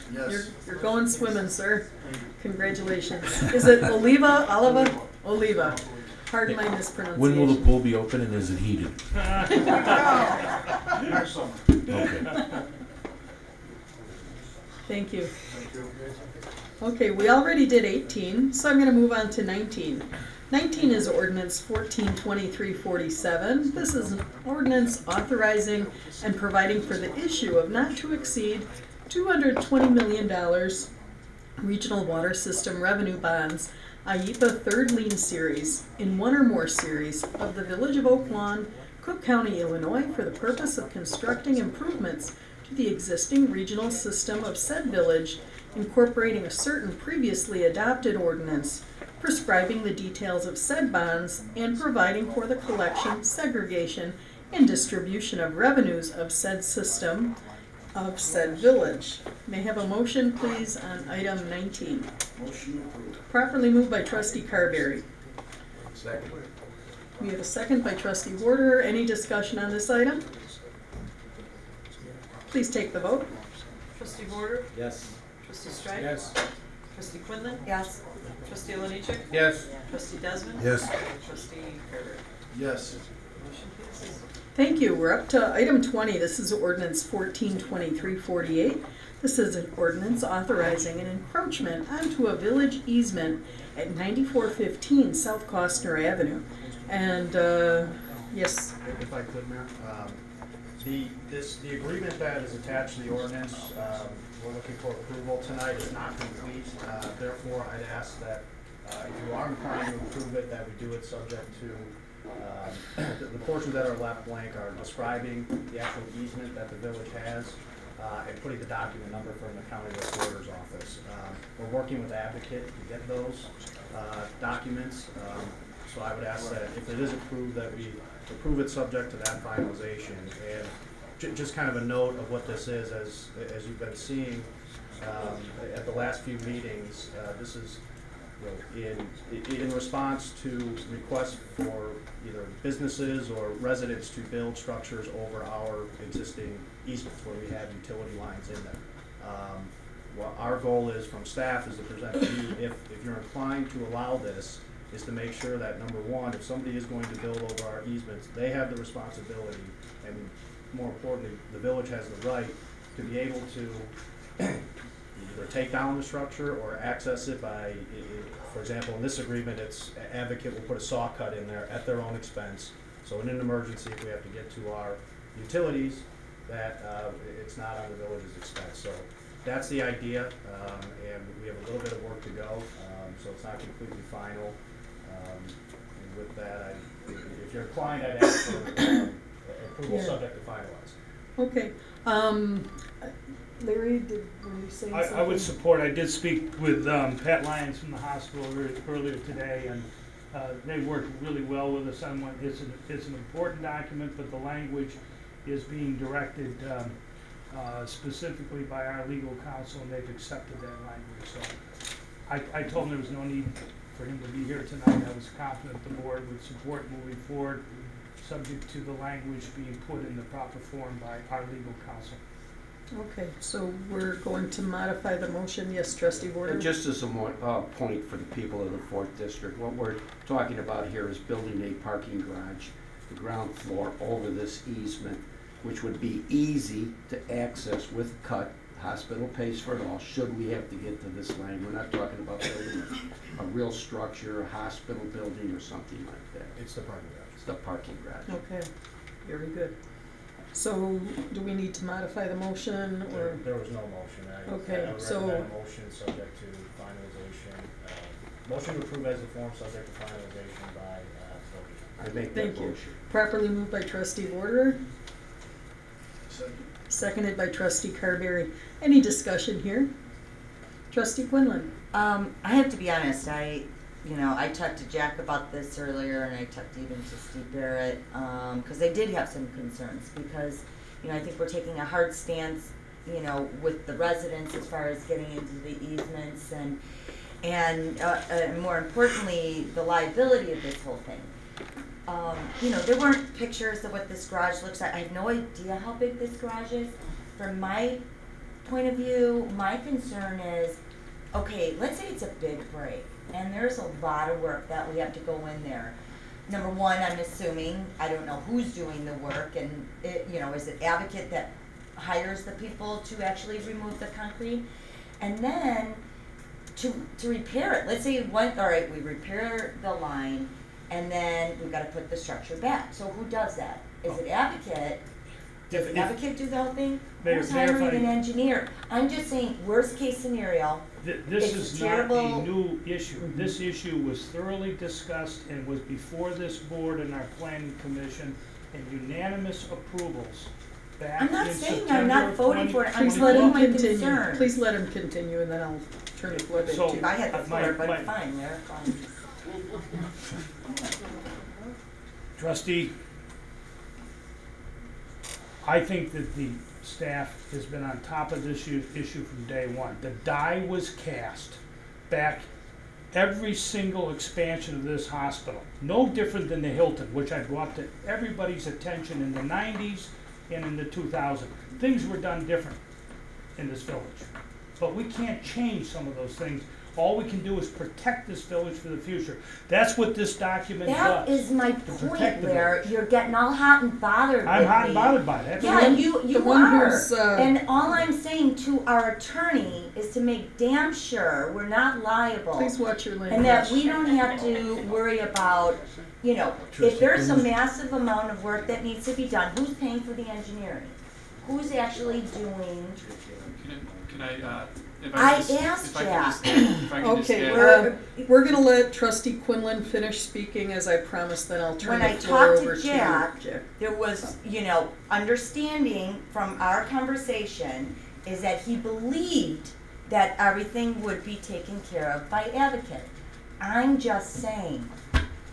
A: You're going swimming, sir. Congratulations. Is it Oliva? Oliva. Pardon my mispronunciation.
S: When will the pool be open and is it heated? Okay.
A: Thank you. Okay, we already did 18, so I'm going to move on to 19. 19 is ordinance 142347. This is an ordinance authorizing and providing for the issue of not to exceed $220 million regional water system revenue bonds, IEPA third lien series, in one or more series of the Village of Oak Lawn, Cook County, Illinois, for the purpose of constructing improvements to the existing regional system of said village, incorporating a certain previously adopted ordinance, prescribing the details of said bonds, and providing for the collection, segregation, and distribution of revenues of said system of said village. May I have a motion, please, on item 19?
I: Motion approved.
A: Properly moved by trustee Carberry.
S: Second.
A: We have a second by trustee Warder. Any discussion on this item? Please take the vote.
B: Trustee Warder?
S: Yes.
B: Trustee Strike?
S: Yes.
B: Trustee Quinlan?
H: Yes.
B: Trustee Oliniechek?
S: Yes.
B: Trustee Desmond?
K: Yes.
B: Trustee Carberry?
M: Yes.
B: Motion passes.
A: Thank you. We're up to item 20. This is ordinance 142348. This is an ordinance authorizing an encroachment onto a village easement at 9415 South Costner Avenue. And, yes,
R: If I could, Mayor, the agreement that is attached to the ordinance, we're looking for approval tonight, is not complete. Therefore, I'd ask that if you are inclined to approve it, that we do it subject to the portions that are left blank are describing the actual easement that the village has and putting the document number from the county recorder's office. We're working with the advocate to get those documents. So I would ask that if it is approved, that we approve it subject to that finalization. And just kind of a note of what this is, as you've been seeing at the last few meetings, this is in response to requests for either businesses or residents to build structures over our existing easements where we have utility lines in there. What our goal is from staff is to present to you, if you're inclined to allow this, is to make sure that, number one, if somebody is going to build over our easements, they have the responsibility, and more importantly, the village has the right to be able to either take down the structure or access it by, for example, in this agreement, it's advocate will put a saw cut in there at their own expense. So in an emergency, if we have to get to our utilities, that it's not on the village's expense. So that's the idea, and we have a little bit of work to go, so it's not completely final. And with that, if you're inclined, I'd ask for approval subject to finalize.
A: okay. Larry, were you saying something?
G: I would support, I did speak with Pat Lyons from the hospital earlier today, and they worked really well with us on one. It's an important document, but the language is being directed specifically by our legal counsel, and they've accepted that language. So I told them there was no need for him to be here tonight. I was confident the board would support moving forward, subject to the language being put in the proper form by our legal counsel.
A: Okay, so we're going to modify the motion. Yes, trustee Warder?
C: And just as a point for the people of the 4th District, what we're talking about here is building a parking garage, the ground floor over this easement, which would be easy to access with cut. Hospital pays for it all, should we have to get to this line. We're not talking about building a real structure, a hospital building or something like that.
R: It's the parking garage.
C: It's the parking garage.
A: Okay, very good. So, do we need to modify the motion, or?
R: There was no motion.
A: Okay,
R: I would
A: so-
R: recommend a motion subject to finalization. Motion to approve as a form subject to finalization by
C: I make that
A: Thank you.
C: motion.
A: Properly moved by trustee Warder, seconded by trustee Carberry. Any discussion here? Trustee Quinlan?
H: I have to be honest, I talked to Jack about this earlier, and I talked even to Steve Barrett, because they did have some concerns, because, I think we're taking a hard stance, with the residents as far as getting into the easements and more importantly, the liability of this whole thing. There weren't pictures of what this garage looks like. I have no idea how big this garage is. From my point of view, my concern is, okay, let's say it's a big break, and there's a lot of work that we have to go in there. Number one, I'm assuming, I don't know who's doing the work, and is it advocate that hires the people to actually remove the concrete? And then to repair it, let's say we repair the line, and then we've got to put the structure back. So who does that? Is it advocate? Does advocate do the whole thing? Who's hiring an engineer? I'm just saying, worst case scenario.
G: This is not a new issue. This issue was thoroughly discussed and was before this board and our planning commission, and unanimous approvals back in September.
H: I'm not saying I'm not voting for it. I'm
A: Please let him
H: stating my
A: continue.
H: concern.
A: Please let him continue, and then I'll Attorney Floyd
G: So-
A: too.
H: I had the floor,
G: My-
H: but fine, Mayor, fine.
G: Trustee, I think that the staff has been on top of this issue from day one. The die was cast back every single expansion of this hospital. No different than the Hilton, which I brought to everybody's attention in the 90s and in the 2000s. Things were done different in this village. But we can't change some of those things. All we can do is protect this village for the future. That's what this document
H: That
G: does.
H: is my
G: to
H: point,
G: protect the
H: Larry.
G: village.
H: You're getting all hot and bothered
G: I'm
H: with
G: hot
H: me.
G: and bothered by it.
H: Yeah,
G: absolutely.
H: you
A: one
H: are.
A: who's,
H: And all I'm saying to our attorney is to make damn sure we're not liable.
A: Please watch your language.
H: And that we don't have to worry about, you know, if there's a massive amount of work that needs to be done, who's paying for the engineering? Who's actually doing?
L: Can I, if
H: I
L: I just,
H: asked
L: if I
H: Jack.
L: can just, if I can just
A: Okay,
L: add,
A: we're gonna let Trustee Quinlan finish speaking as I promised, then I'll turn
H: When
A: the
H: I
A: floor
H: talked
A: over
H: to
A: to
H: Jack,
A: Jack.
H: there was, you know, understanding from our conversation is that he believed that everything would be taken care of by Advocate. I'm just saying,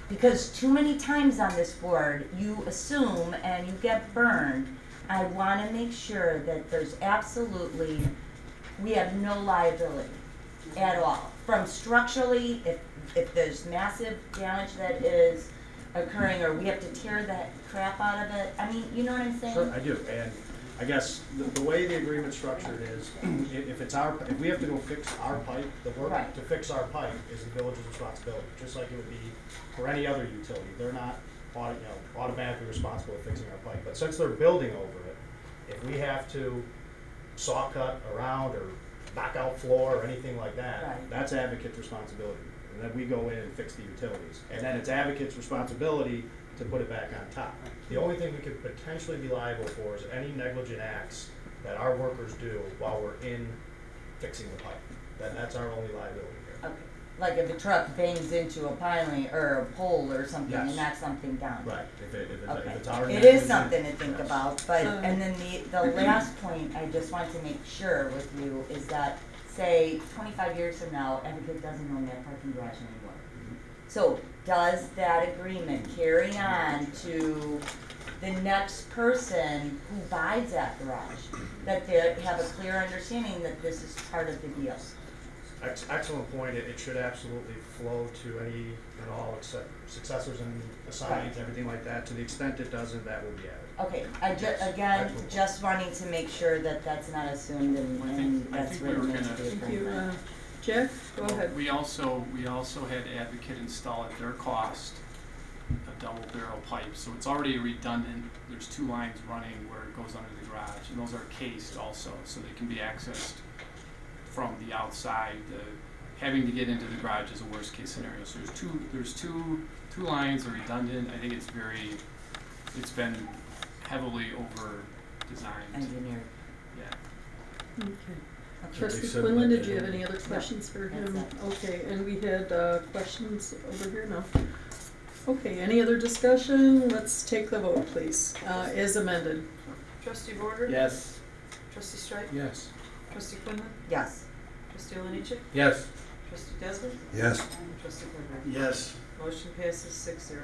H: because too many times on this board, you assume and you get burned. I wanna make sure that there's absolutely, we have no liability at all. From structurally, if there's massive damage that is occurring, or we have to tear that crap out of it, I mean, you know what I'm saying?
R: Sure, I do, and I guess the way the agreement's structured is, if we have to go fix our pipe, the work
H: Right.
R: to fix our pipe is the village's responsibility, just like it would be for any other utility. They're not automatically responsible for fixing our pipe, but since they're building over it, if we have to saw cut around or knock out floor or anything like that,
H: Right.
R: that's Advocate's responsibility. And then we go in and fix the utilities. And then it's Advocate's responsibility to put it back on top. The only thing we could potentially be liable for is any negligent acts that our workers do while we're in fixing the pipe. That's our only liability here.
H: Okay. Like if a truck bangs into a piling or a pole or something
R: Yes.
H: and knocks something down.
R: Right, if
H: Okay.
R: it's our
H: It is
R: negligence,
H: something to think
R: yes.
H: about, but, and then the last point I just want to make sure with you is that, say, 25 years from now, Advocate doesn't own that parking garage anymore. So does that agreement carry on to the next person who buys that garage? That they have a clear understanding that this is part of the deal?
R: Excellent point. It should absolutely flow to any and all successors and assigns, everything like that. To the extent it doesn't, that will be added.
H: Okay, again, just wanting to make sure that that's not assumed and
L: I
H: that's
L: think we were
H: written into
L: gonna-
H: the
A: Thank you,
H: agreement.
A: Jack, go ahead.
L: we also had Advocate install at their cost a double barrel pipe, so it's already redundant. There's two lines running where it goes under the garage, and those are cased also, so they can be accessed from the outside. Having to get into the garage is a worst case scenario. So there's two lines that are redundant. I think it's been heavily over designed.
H: Engineered.
L: Yeah.
A: Okay. Trustee
M: said
A: Quinlan,
M: that
A: did you
M: they-
A: have any other questions for him?
H: That's
A: Okay, and we had questions over here, no? Okay, any other discussion? Let's take the vote, please, as amended.
B: Trustee Border?
J: Yes.
B: Trustee Strike?
J: Yes.
B: Trustee Quinlan?
H: Yes.
B: Trustee Oliniechek?
S: Yes.
B: Trustee Desmond?
K: Yes.
B: And Trustee Claybrook?
M: Yes.
B: Motion passes 6-0.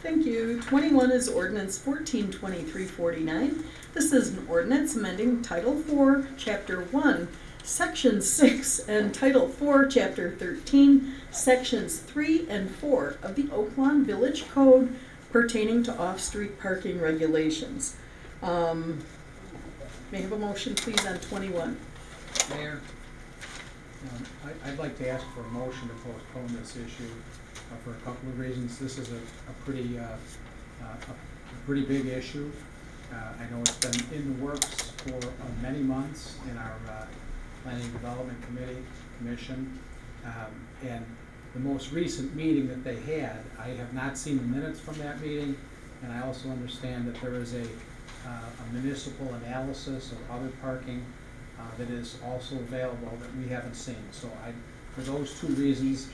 A: Thank you. 21 is ordinance 142349. This is an ordinance amending Title 4, Chapter 1, Section 6, and Title 4, Chapter 13, Sections 3 and 4 of the Oak Lawn Village Code pertaining to off-street parking regulations. May I have a motion, please, on 21?
J: Mayor, I'd like to ask for a motion to postpone this issue for a couple of reasons. This is a pretty big issue. I know it's been in the works for many months in our Planning and Development Commission. And the most recent meeting that they had, I have not seen the minutes from that meeting, and I also understand that there is a municipal analysis of other parking that is also available that we haven't seen. So for those two reasons,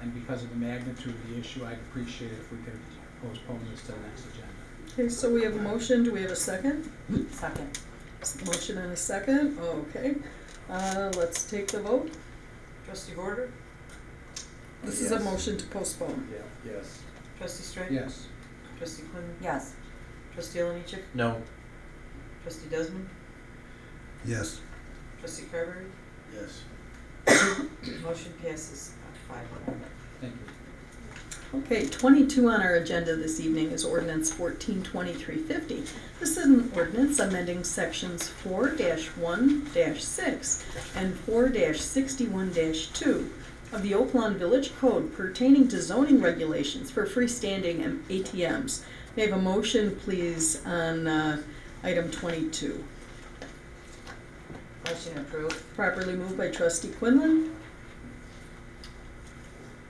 J: and because of the magnitude of the issue, I'd appreciate it if we could postpone this to the next agenda.
A: Okay, so we have a motion. Do we have a second?
H: Second.
A: Motion and a second. Okay. Let's take the vote.
B: Trustee Vorder?
A: This is a motion to postpone.
M: Yeah, yes.
B: Trustee Strike?
J: Yes.
B: Trustee Quinn?
H: Yes.
B: Trustee Oliniechek?
S: No.
B: Trustee Desmond?
K: Yes.
B: Trustee Carberry?
M: Yes.
B: Motion passes 5-1.
J: Thank you.
A: Okay, 22 on our agenda this evening is ordinance 142350. This is an ordinance amending sections 4-1-6 and 4-61-2 of the Oaklawn Village Code pertaining to zoning regulations for freestanding ATMs. May I have a motion, please, on item 22?
H: Motion approved.
A: Properly moved by trustee Quinlan,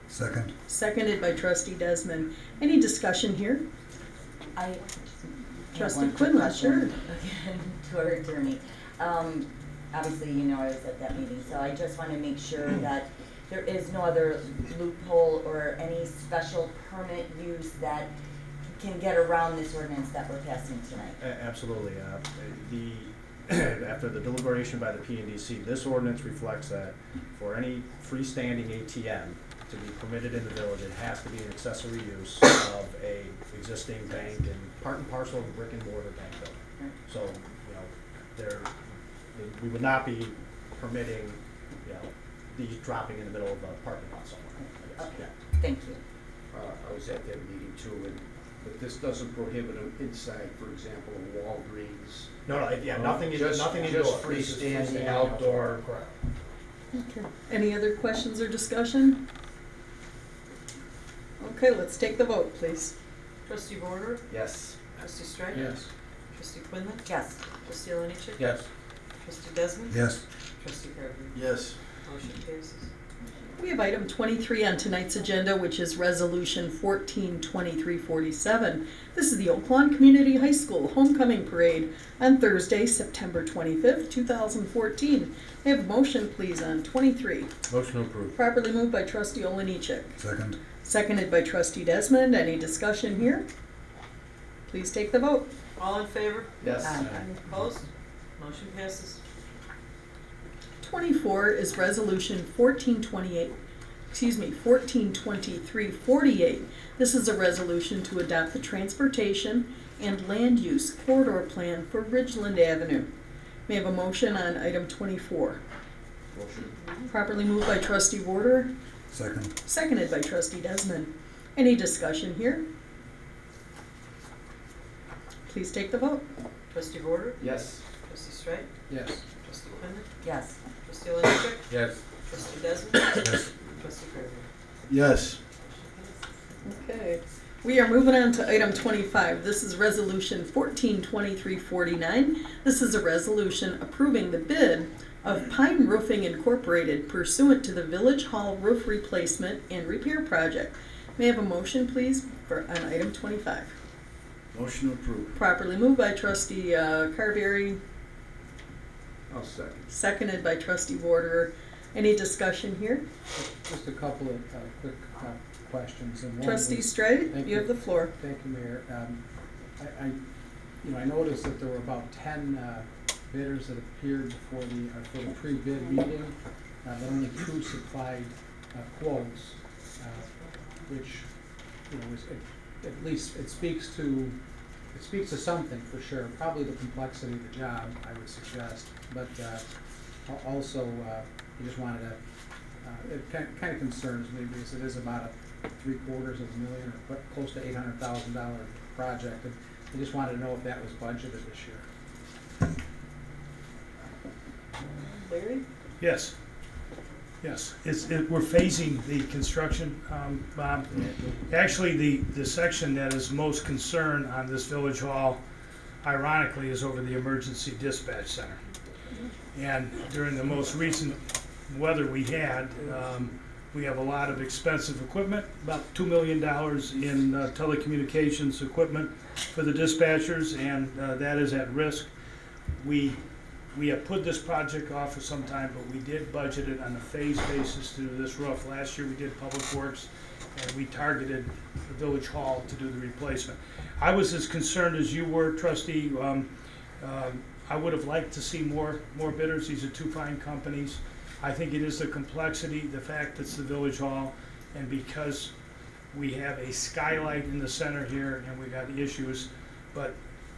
K: Second.
A: seconded by trustee Desmond. Any discussion here?
H: I have
A: Trustee
H: one quick
A: Quinlan,
H: question
A: sure.
H: to our attorney. Obviously, you know I was at that meeting, so I just want to make sure that there is no other loophole or any special permit use that can get around this ordinance that we're passing tonight.
R: Absolutely. After the deliberation by the PNDC, this ordinance reflects that for any freestanding ATM to be permitted in the village, it has to be an accessory use of a existing bank and part and parcel of a brick and mortar bank building. So, we would not be permitting, these dropping in the middle of a parking lot somewhere.
H: Okay, thank you.
C: I was at that meeting too, but this doesn't prohibit them inside, for example, a Walgreens.
R: No, nothing indoors.
C: Just freestanding outdoor.
R: Correct.
A: Okay. Any other questions or discussion? Okay, let's take the vote, please.
B: Trustee Vorder?
S: Yes.
B: Trustee Strike?
J: Yes.
B: Trustee Quinlan?
H: Yes.
B: Trustee Oliniechek?
S: Yes.
B: Trustee Desmond?
K: Yes.
B: Trustee Carberry?
M: Yes.
B: Motion passes.
A: We have item 23 on tonight's agenda, which is Resolution 142347. This is the Oaklawn Community High School Homecoming Parade on Thursday, September 25th, 2014. May I have a motion, please, on 23?
S: Motion approved.
A: Properly moved by trustee Oliniechek.
K: Second.
A: Seconded by trustee Desmond. Any discussion here? Please take the vote.
B: All in favor?
S: Yes.
B: Opposed? Motion passes.
A: 24 is Resolution 142348. This is a resolution to adopt the transportation and land use corridor plan for Ridgeland Avenue. May I have a motion on item 24?
C: Motion.
A: Properly moved by trustee Vorder,
K: Second.
A: seconded by trustee Desmond. Any discussion here? Please take the vote.
B: Trustee Vorder?
S: Yes.
B: Trustee Strike?
J: Yes.
B: Trustee Quinlan?
H: Yes.
B: Trustee Oliniechek?
S: Yes.
B: Trustee Desmond?
K: Yes.
B: Trustee Carberry?
M: Yes.
A: Okay, we are moving on to item 25. This is Resolution 142349. This is a resolution approving the bid of Pine Roofing Incorporated pursuant to the Village Hall roof replacement and repair project. May I have a motion, please, on item 25?
M: Motion approved.
A: Properly moved by trustee Carberry,
C: I'll second.
A: seconded by trustee Vorder. Any discussion here?
J: Just a couple of quick questions. And one
A: Trustee
J: was-
A: Stray,
J: Thank
A: you have the floor.
J: Thank you, Mayor. I noticed that there were about 10 bidders that appeared for the pre-bid meeting, but only 2 supplied quotes, which, is, at least it speaks to something for sure. Probably the complexity of the job, I would suggest, but also I just wanted to. It kind of concerns me because it is about a $750,000 or close to $800,000 project, and I just wanted to know if that was budgeted this year.
A: Larry?
G: Yes. Yes, we're phasing the construction, Bob. Actually, the section that is most concerned on this village hall, ironically, is over the emergency dispatch center. And during the most recent weather we had, we have a lot of expensive equipment, about $2 million in telecommunications equipment for the dispatchers, and that is at risk. We have put this project off for some time, but we did budget it on a phase basis to do this roof. Last year we did Public Works, and we targeted the Village Hall to do the replacement. I was as concerned as you were, Trustee. I would have liked to see more bidders. These are two fine companies. I think it is the complexity, the fact it's the Village Hall, and because we have a skylight in the center here and we got issues, but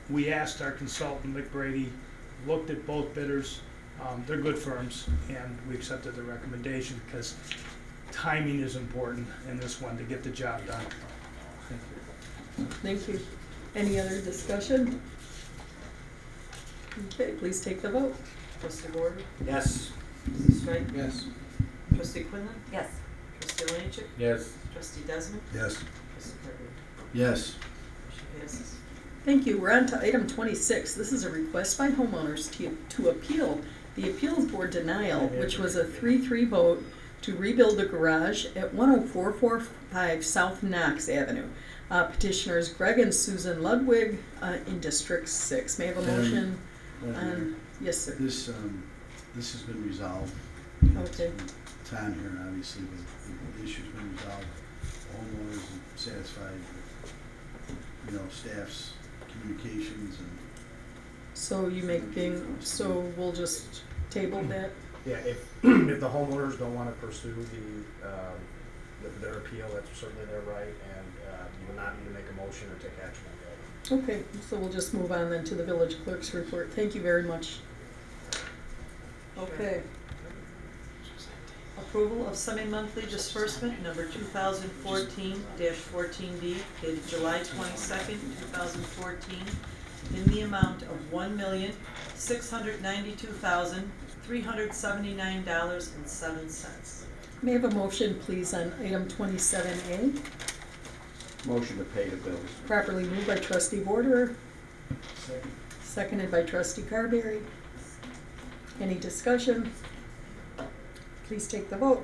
G: we asked our consultant, Mick Brady, looked at both bidders. They're good firms, and we accepted the recommendation because timing is important in this one to get the job done. Thank you.
A: Thank you. Any other discussion? Okay, please take the vote.
B: Trustee Gordon?
C: Yes.
B: Trustee Strike?
J: Yes.
B: Trustee Quinlan?
H: Yes.
B: Trustee Lanechek?
S: Yes.
B: Trustee Desmond?
K: Yes.
B: Trustee Carter?
M: Yes.
B: Motion passes.
A: Thank you. We're on to item 26. This is a request by homeowners to appeal the appeals board denial, which was a 3-3 vote to rebuild the garage at 10445 South Knox Avenue. Petitioners Greg and Susan Ludwig in District 6. May I have a motion? Yes, sir.
M: This has been resolved.
A: Okay.
M: It's on here, obviously, but the issue's been resolved. Homeowners are satisfied with, staff's communications and.
A: So we'll just table that?
R: Yeah, if the homeowners don't want to pursue their appeal, that's certainly their right, and you will not need to make a motion or take action on that.
A: Okay, so we'll just move on then to the village clerk's report. Thank you very much. Okay.
B: Approval of semi-monthly disbursement number 2014-14D dated July 22nd, 2014 in the amount of $1,692,379.07.
A: May I have a motion, please, on item 27A?
C: Motion to pay the bills.
A: Properly moved by trustee Borderer,
M: Second.
A: seconded by trustee Carberry. Any discussion? Please take the vote.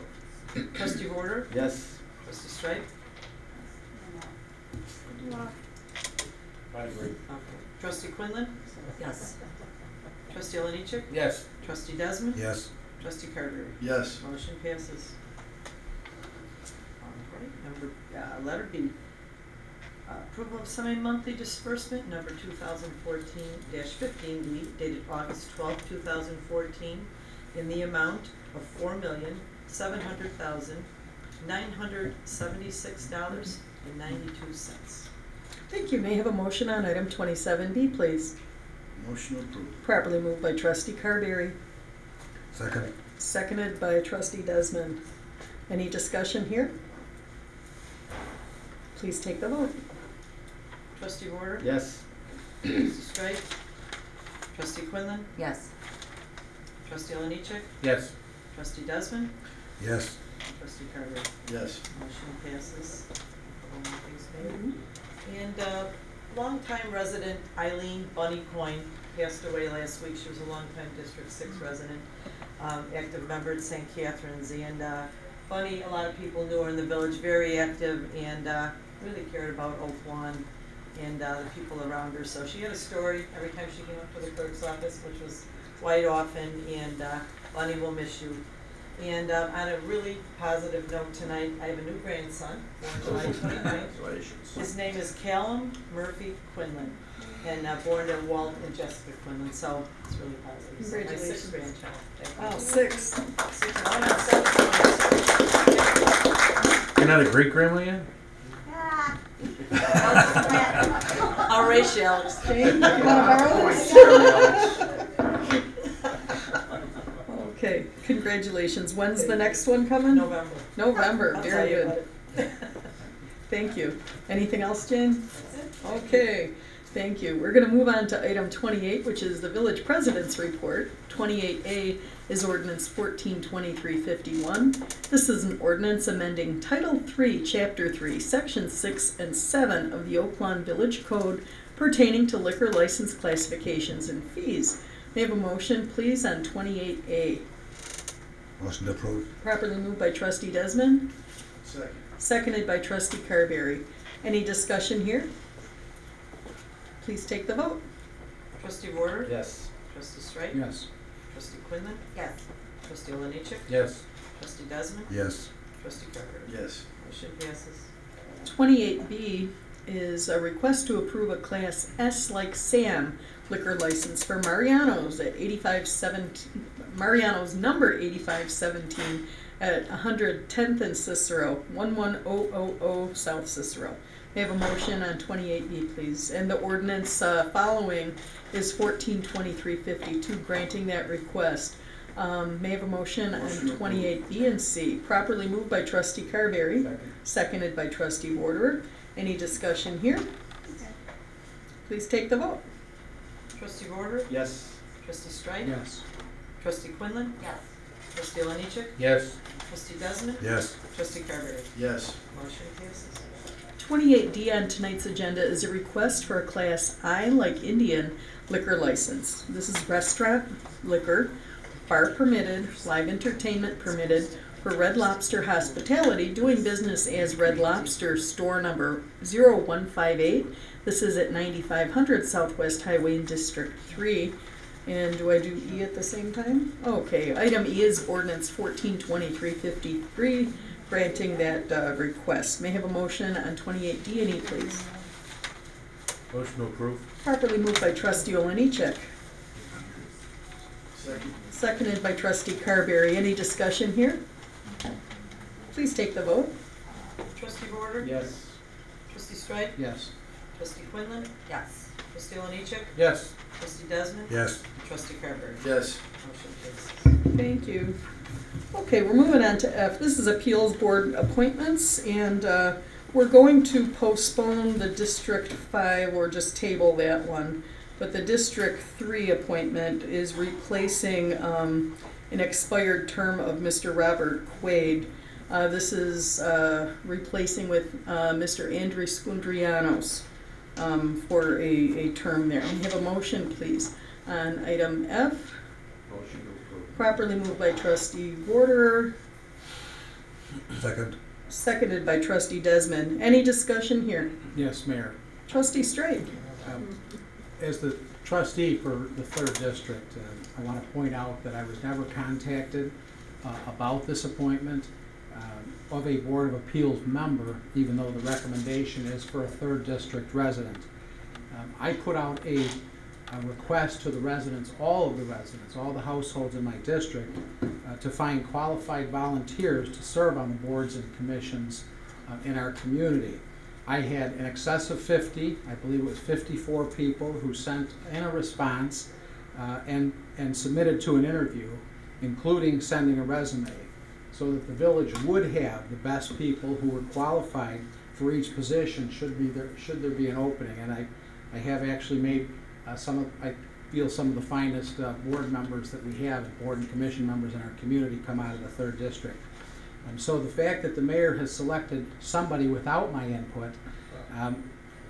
B: Trustee Border?
C: Yes.
B: Trustee Strike?
S: I agree.
B: Okay. Trustee Quinlan?
H: Yes.
B: Trustee Lanechek?
S: Yes.
B: Trustee Desmond?
K: Yes.
B: Trustee Carter?
M: Yes.
B: Motion passes. Alright, letter B. Approval of semi-monthly disbursement number 2014-15D dated August 12, 2014 in the amount of $4,700,976.92.
A: Thank you. May I have a motion on item 27B, please?
M: Motion approved.
A: Properly moved by trustee Carberry,
K: Second.
A: seconded by trustee Desmond. Any discussion here? Please take the vote.
B: Trustee Border?
C: Yes.
B: Trustee Strike? Trustee Quinlan?
H: Yes.
B: Trustee Lanechek?
S: Yes.
B: Trustee Desmond?
K: Yes.
B: Trustee Carter?
M: Yes.
B: Motion passes. And longtime resident Eileen Bunny Coyne passed away last week. She was a longtime District 6 resident, active member at St. Catherine's. And Bunny, a lot of people knew her in the village, very active and really cared about Oak Lawn and the people around her. So she had a story every time she came up to the clerk's office, which was quite often, and Bunny will miss you. And on a really positive note tonight, I have a new grandson, born July 29th.
C: Congratulations.
B: His name is Callum Murphy Quinlan, and born to Walt and Jessica Quinlan, so it's really positive. He's my
A: Congratulations.
B: 6th grandchild.
A: Oh, 6.
B: 6, no, not 7.
S: You're not a great grandma yet?
B: I'll race you, Alex.
A: Jane, you want to borrow this? Okay, congratulations. When's the next one coming?
B: November.
A: November,
B: I'll
A: very
B: tell you
A: good.
B: about it.
A: Thank you. Anything else, Jane? Okay, thank you. We're going to move on to item 28, which is the village president's report. 28A is ordinance 142351. This is an ordinance amending Title 3, Chapter 3, Section 6 and 7 of the Oak Lawn Village Code pertaining to liquor license classifications and fees. May I have a motion, please, on 28A?
K: Motion approved.
A: Properly moved by trustee Desmond,
M: Second.
A: seconded by trustee Carberry. Any discussion here? Please take the vote.
B: Trustee Border?
R: Yes.
B: Trustee Strike?
J: Yes.
B: Trustee Quinlan?
H: Yes.
B: Trustee Lanechek?
S: Yes.
B: Trustee Desmond?
K: Yes.
B: Trustee Carter?
M: Yes.
B: Motion passes.
A: 28B is a request to approve a Class S like Sam liquor license for Mariano's at 8517, Mariano's number 8517 at 110th and Cicero, 11000 South Cicero. May I have a motion on 28B, please? And the ordinance following is 142352, granting that request. May I have a motion on 28B and C? Properly moved by Trustee Carberry, seconded by Trustee Warder. Any discussion here? Please take the vote.
B: Trustee Warder?
R: Yes.
B: Trustee Strike?
J: Yes.
B: Trustee Quinlan?
H: Yes.
B: Trustee Oliniechek?
S: Yes.
B: Trustee Desmond?
K: Yes.
B: Trustee Carberry?
M: Yes.
B: Motion passes.
A: 28D on tonight's agenda is a request for a Class I like Indian liquor license. This is restaurant liquor, bar permitted, live entertainment permitted for Red Lobster Hospitality, doing business as Red Lobster, store number 0158. This is at 9500 Southwest Highway in District 3. And do I do E at the same time? Okay, item E is ordinance 142353, granting that request. May I have a motion on 28D and E, please?
S: Motion to approve.
A: Properly moved by Trustee Oliniechek,
M: Second.
A: seconded by Trustee Carberry. Any discussion here? Please take the vote.
B: Trustee Warder?
R: Yes.
B: Trustee Strike?
J: Yes.
B: Trustee Quinlan?
H: Yes.
B: Trustee Oliniechek?
S: Yes.
B: Trustee Desmond?
K: Yes.
B: Trustee Carberry?
M: Yes.
B: Motion passes.
A: Thank you. Okay, we're moving on to F. This is Appeals Board appointments, and we're going to postpone the District 5 or just table that one. But the District 3 appointment is replacing an expired term of Mr. Robert Quaid. This is replacing with Mr. Andrew Skundrianos for a term there. And have a motion, please, on item F.
S: Motion to approve.
A: Properly moved by Trustee Warder,
K: Second.
A: seconded by Trustee Desmond. Any discussion here?
J: Yes, Mayor.
A: Trustee Straight.
J: As the trustee for the 3rd District, I want to point out that I was never contacted about this appointment of a Board of Appeals member, even though the recommendation is for a 3rd District resident. I put out a request to the residents, all of the residents, all the households in my district, to find qualified volunteers to serve on the boards and commissions in our community. I had in excess of 50, I believe it was 54 people who sent in a response and submitted to an interview, including sending a resume, so that the village would have the best people who were qualified for each position should there be an opening. And I have actually made I feel some of the finest board members that we have, board and commission members in our community, come out of the 3rd District. So the fact that the mayor has selected somebody without my input,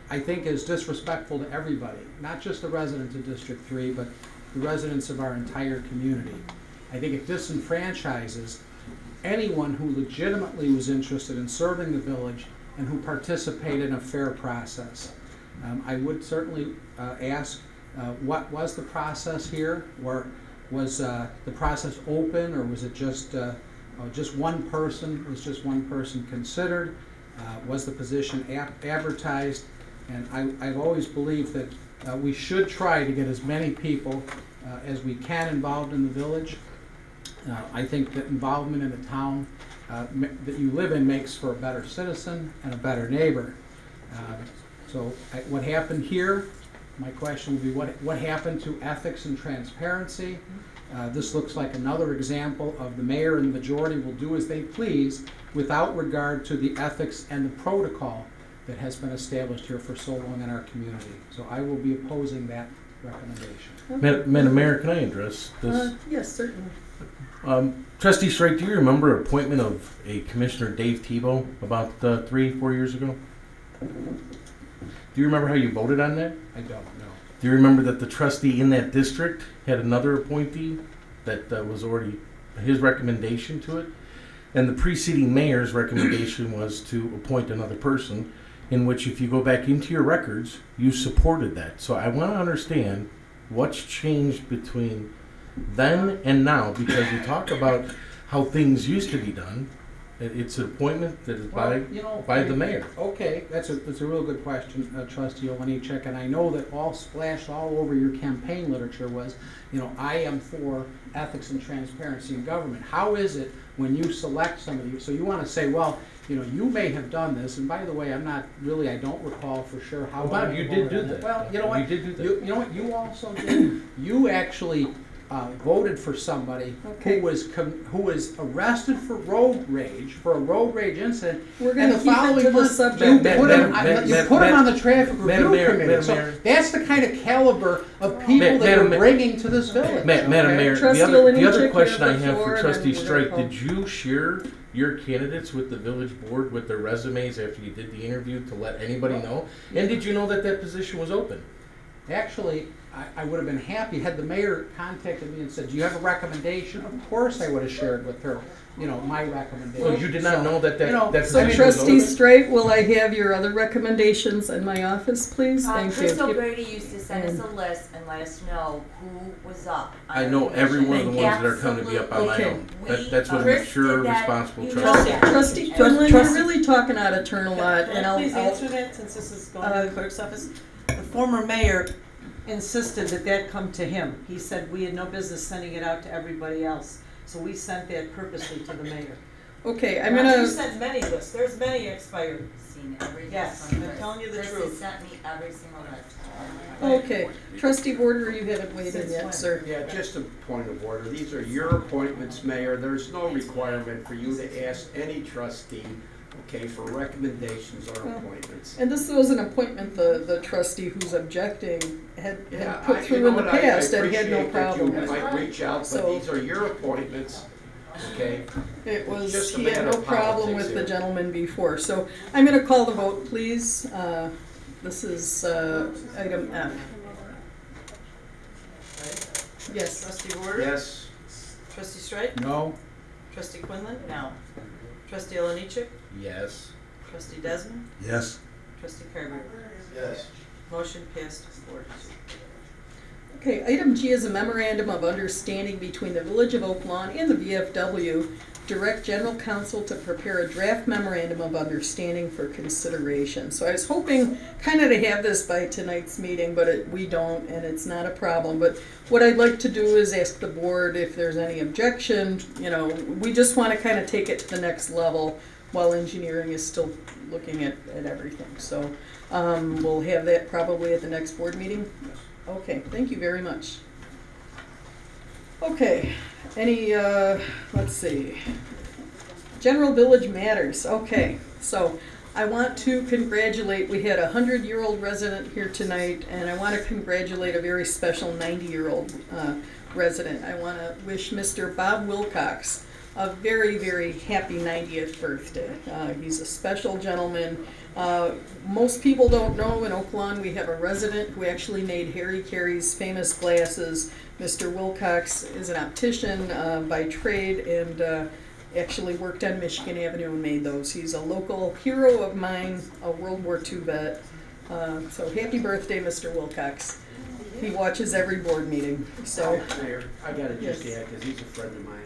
J: I think is disrespectful to everybody, not just the residents of District 3, but the residents of our entire community. I think it disenfranchises anyone who legitimately was interested in serving the village and who participated in a fair process. I would certainly ask, what was the process here? Or was the process open, or was it just one person? Was just one person considered? Was the position advertised? And I've always believed that we should try to get as many people as we can involved in the village. I think that involvement in the town that you live in makes for a better citizen and a better neighbor. So what happened here, my question would be what happened to ethics and transparency? This looks like another example of the mayor and the majority will do as they please without regard to the ethics and the protocol that has been established here for so long in our community. So I will be opposing that recommendation.
A: Okay.
S: Madam Mayor, can I address this?
A: Yes, certainly.
S: Trustee Strike, do you remember appointment of a Commissioner Dave Tebow about 3-4 years ago? Do you remember how you voted on that?
J: I don't know.
S: Do you remember that the trustee in that district had another appointee that was already his recommendation to it? And the preceding mayor's recommendation was to appoint another person, in which if you go back into your records, you supported that. So I want to understand what's changed between then and now, because you talk about how things used to be done, It's an appointment that is
J: Well, you know,
S: by the mayor.
J: Okay, that's a real good question, Trustee Olenichek, and I know that all splashed all over your campaign literature was, you know, I am for ethics and transparency in government. How is it when you select somebody, so you want to say, well, you know, you may have done this, and by the way, I don't recall for sure how.
S: Well, Bob, you did do that.
J: Well, you know what?
S: You did do that.
J: You know what? You also did. You actually voted for somebody who was arrested for road rage, for a road rage incident.
A: We're going to keep it to the subject.
J: You put him on the traffic review committee. So that's the kind of caliber of people that you're bringing to this village.
S: Madam Mayor, the other question I have for Trustee Strike, did you share your candidates with the village board with their resumes after you did the interview to let anybody know? And did you know that that position was open?
J: Actually, I would have been happy had the mayor contacted me and said, do you have a recommendation? Of course I would have shared with her, you know, my recommendation.
S: Well, you did not know that
J: you know,
S: that
A: So
S: position was
A: Trustee
S: open?
A: Straight, will I have your other recommendations in my office, please? Thank
H: Crystal
A: you.
H: Brady used to send us a list and let us know who was up.
S: I know every one of the ones that are coming to be up on my own. That's what a mature, responsible trustee.
A: Trustee Quinlan, you're really talking out of turn a lot, and I'll.
B: Please answer that, since this is going to the clerk's office. The former mayor insisted that that come to him. He said we had no business sending it out to everybody else, so we sent that purposely to the mayor.
A: Okay, I'm gonna.
B: You sent many lists. There's many expired.
H: Seen every
B: Yes,
H: list.
B: I'm telling you the
H: Chris has
B: truth.
H: sent me every single list.
A: Okay, Trustee Border, you haven't weighed in yet, sir.
C: Yeah, just a point of order. These are your appointments, Mayor. There's no requirement for you to ask any trustee, okay, for recommendations or appointments.
A: And this was an appointment the trustee who's objecting had put
C: you
A: through
C: know
A: in the
C: what, I
A: past and had no
C: appreciate that
A: problem
C: you
A: with.
C: might reach out, but
A: So-
C: these are your appointments, okay?
A: It was,
C: Just a
A: he had
C: matter
A: no
C: of
A: problem
C: politics
A: with the
C: here.
A: gentleman before. So I'm gonna call the vote, please. This is item F. Yes.
B: Trustee Warder?
C: Yes.
B: Trustee Strike?
J: No.
B: Trustee Quinlan?
H: No.
B: Trustee Olenichek?
S: Yes.
B: Trustee Desmond?
K: Yes.
B: Trustee Carver?
C: Yes.
B: Motion passed 4-2.
A: Okay, item G is a memorandum of understanding between the Village of Oak Lawn and the VFW. Direct General Counsel to prepare a draft memorandum of understanding for consideration. So I was hoping kind of to have this by tonight's meeting, but we don't, and it's not a problem. But what I'd like to do is ask the board if there's any objection. You know, we just want to kind of take it to the next level while engineering is still looking at everything. So we'll have that probably at the next board meeting. Okay, thank you very much. Okay, any, let's see. General Village Matters. Okay, so I want to congratulate, we had a 100-year-old resident here tonight, and I want to congratulate a very special 90-year-old resident. I want to wish Mr. Bob Wilcox a very, very happy 90th birthday. He's a special gentleman. Most people don't know in Oak Lawn we have a resident who actually made Harry Carey's famous glasses. Mr. Wilcox is an optician by trade and actually worked on Michigan Avenue and made those. He's a local hero of mine, a World War II vet. So happy birthday, Mr. Wilcox. He watches every board meeting. So,
C: Mayor, I gotta just add, because he's a friend of mine.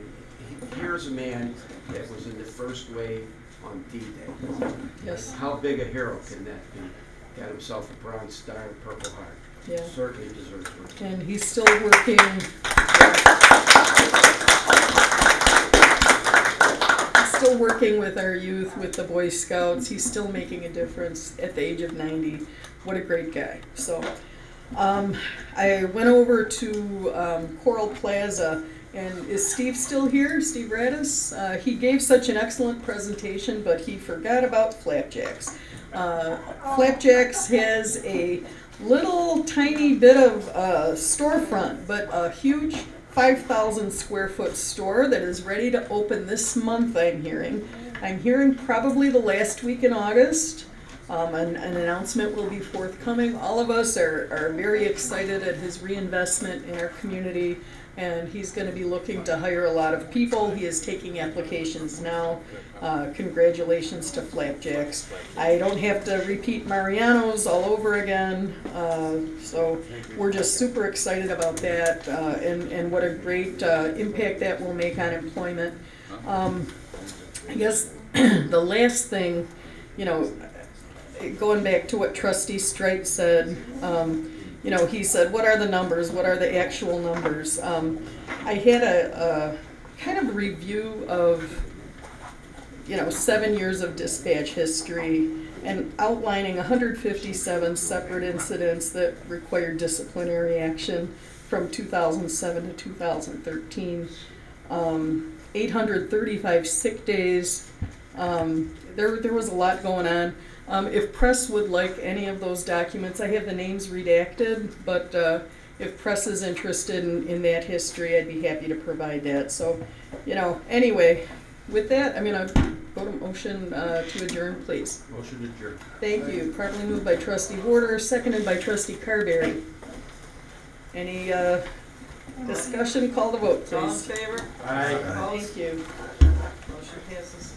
C: Here's a man that was in the first wave on D-Day.
A: Yes.
C: How big a hero can that be? Got himself a Bronze Star and Purple Heart.
A: Yeah.
C: Certainly deserves one.
A: and he's still working. He's still working with our youth, with the Boy Scouts. He's still making a difference at the age of 90. What a great guy. So I went over to Coral Plaza. And is Steve still here, Steve Radis? He gave such an excellent presentation, but he forgot about Flapjacks. Flapjacks has a little tiny bit of storefront, but a huge 5,000 square foot store that is ready to open this month, I'm hearing. I'm hearing probably the last week in August. An announcement will be forthcoming. All of us are very excited at his reinvestment in our community. And he's going to be looking to hire a lot of people. He is taking applications now. Congratulations to Flapjacks. I don't have to repeat Mariano's all over again. So we're just super excited about that and what a great impact that will make on employment. I guess the last thing, you know, going back to what Trustee Strite said, you know, he said, what are the numbers? What are the actual numbers? I had a kind of review of, you know, 7 years of dispatch history and outlining 157 separate incidents that required disciplinary action from 2007 to 2013. 835 sick days. There was a lot going on. If press would like any of those documents, I have the names redacted, but if press is interested in that history, I'd be happy to provide that. So, you know, anyway, with that, I'm going to go to motion to adjourn, please.
C: Motion to adjourn.
A: Thank you. Properly moved by Trustee Warder, seconded by Trustee Carberry. Any discussion? Call the vote, please.
B: All in favor?
C: Aye.
B: Opposed?
A: Thank you.
B: Motion passes.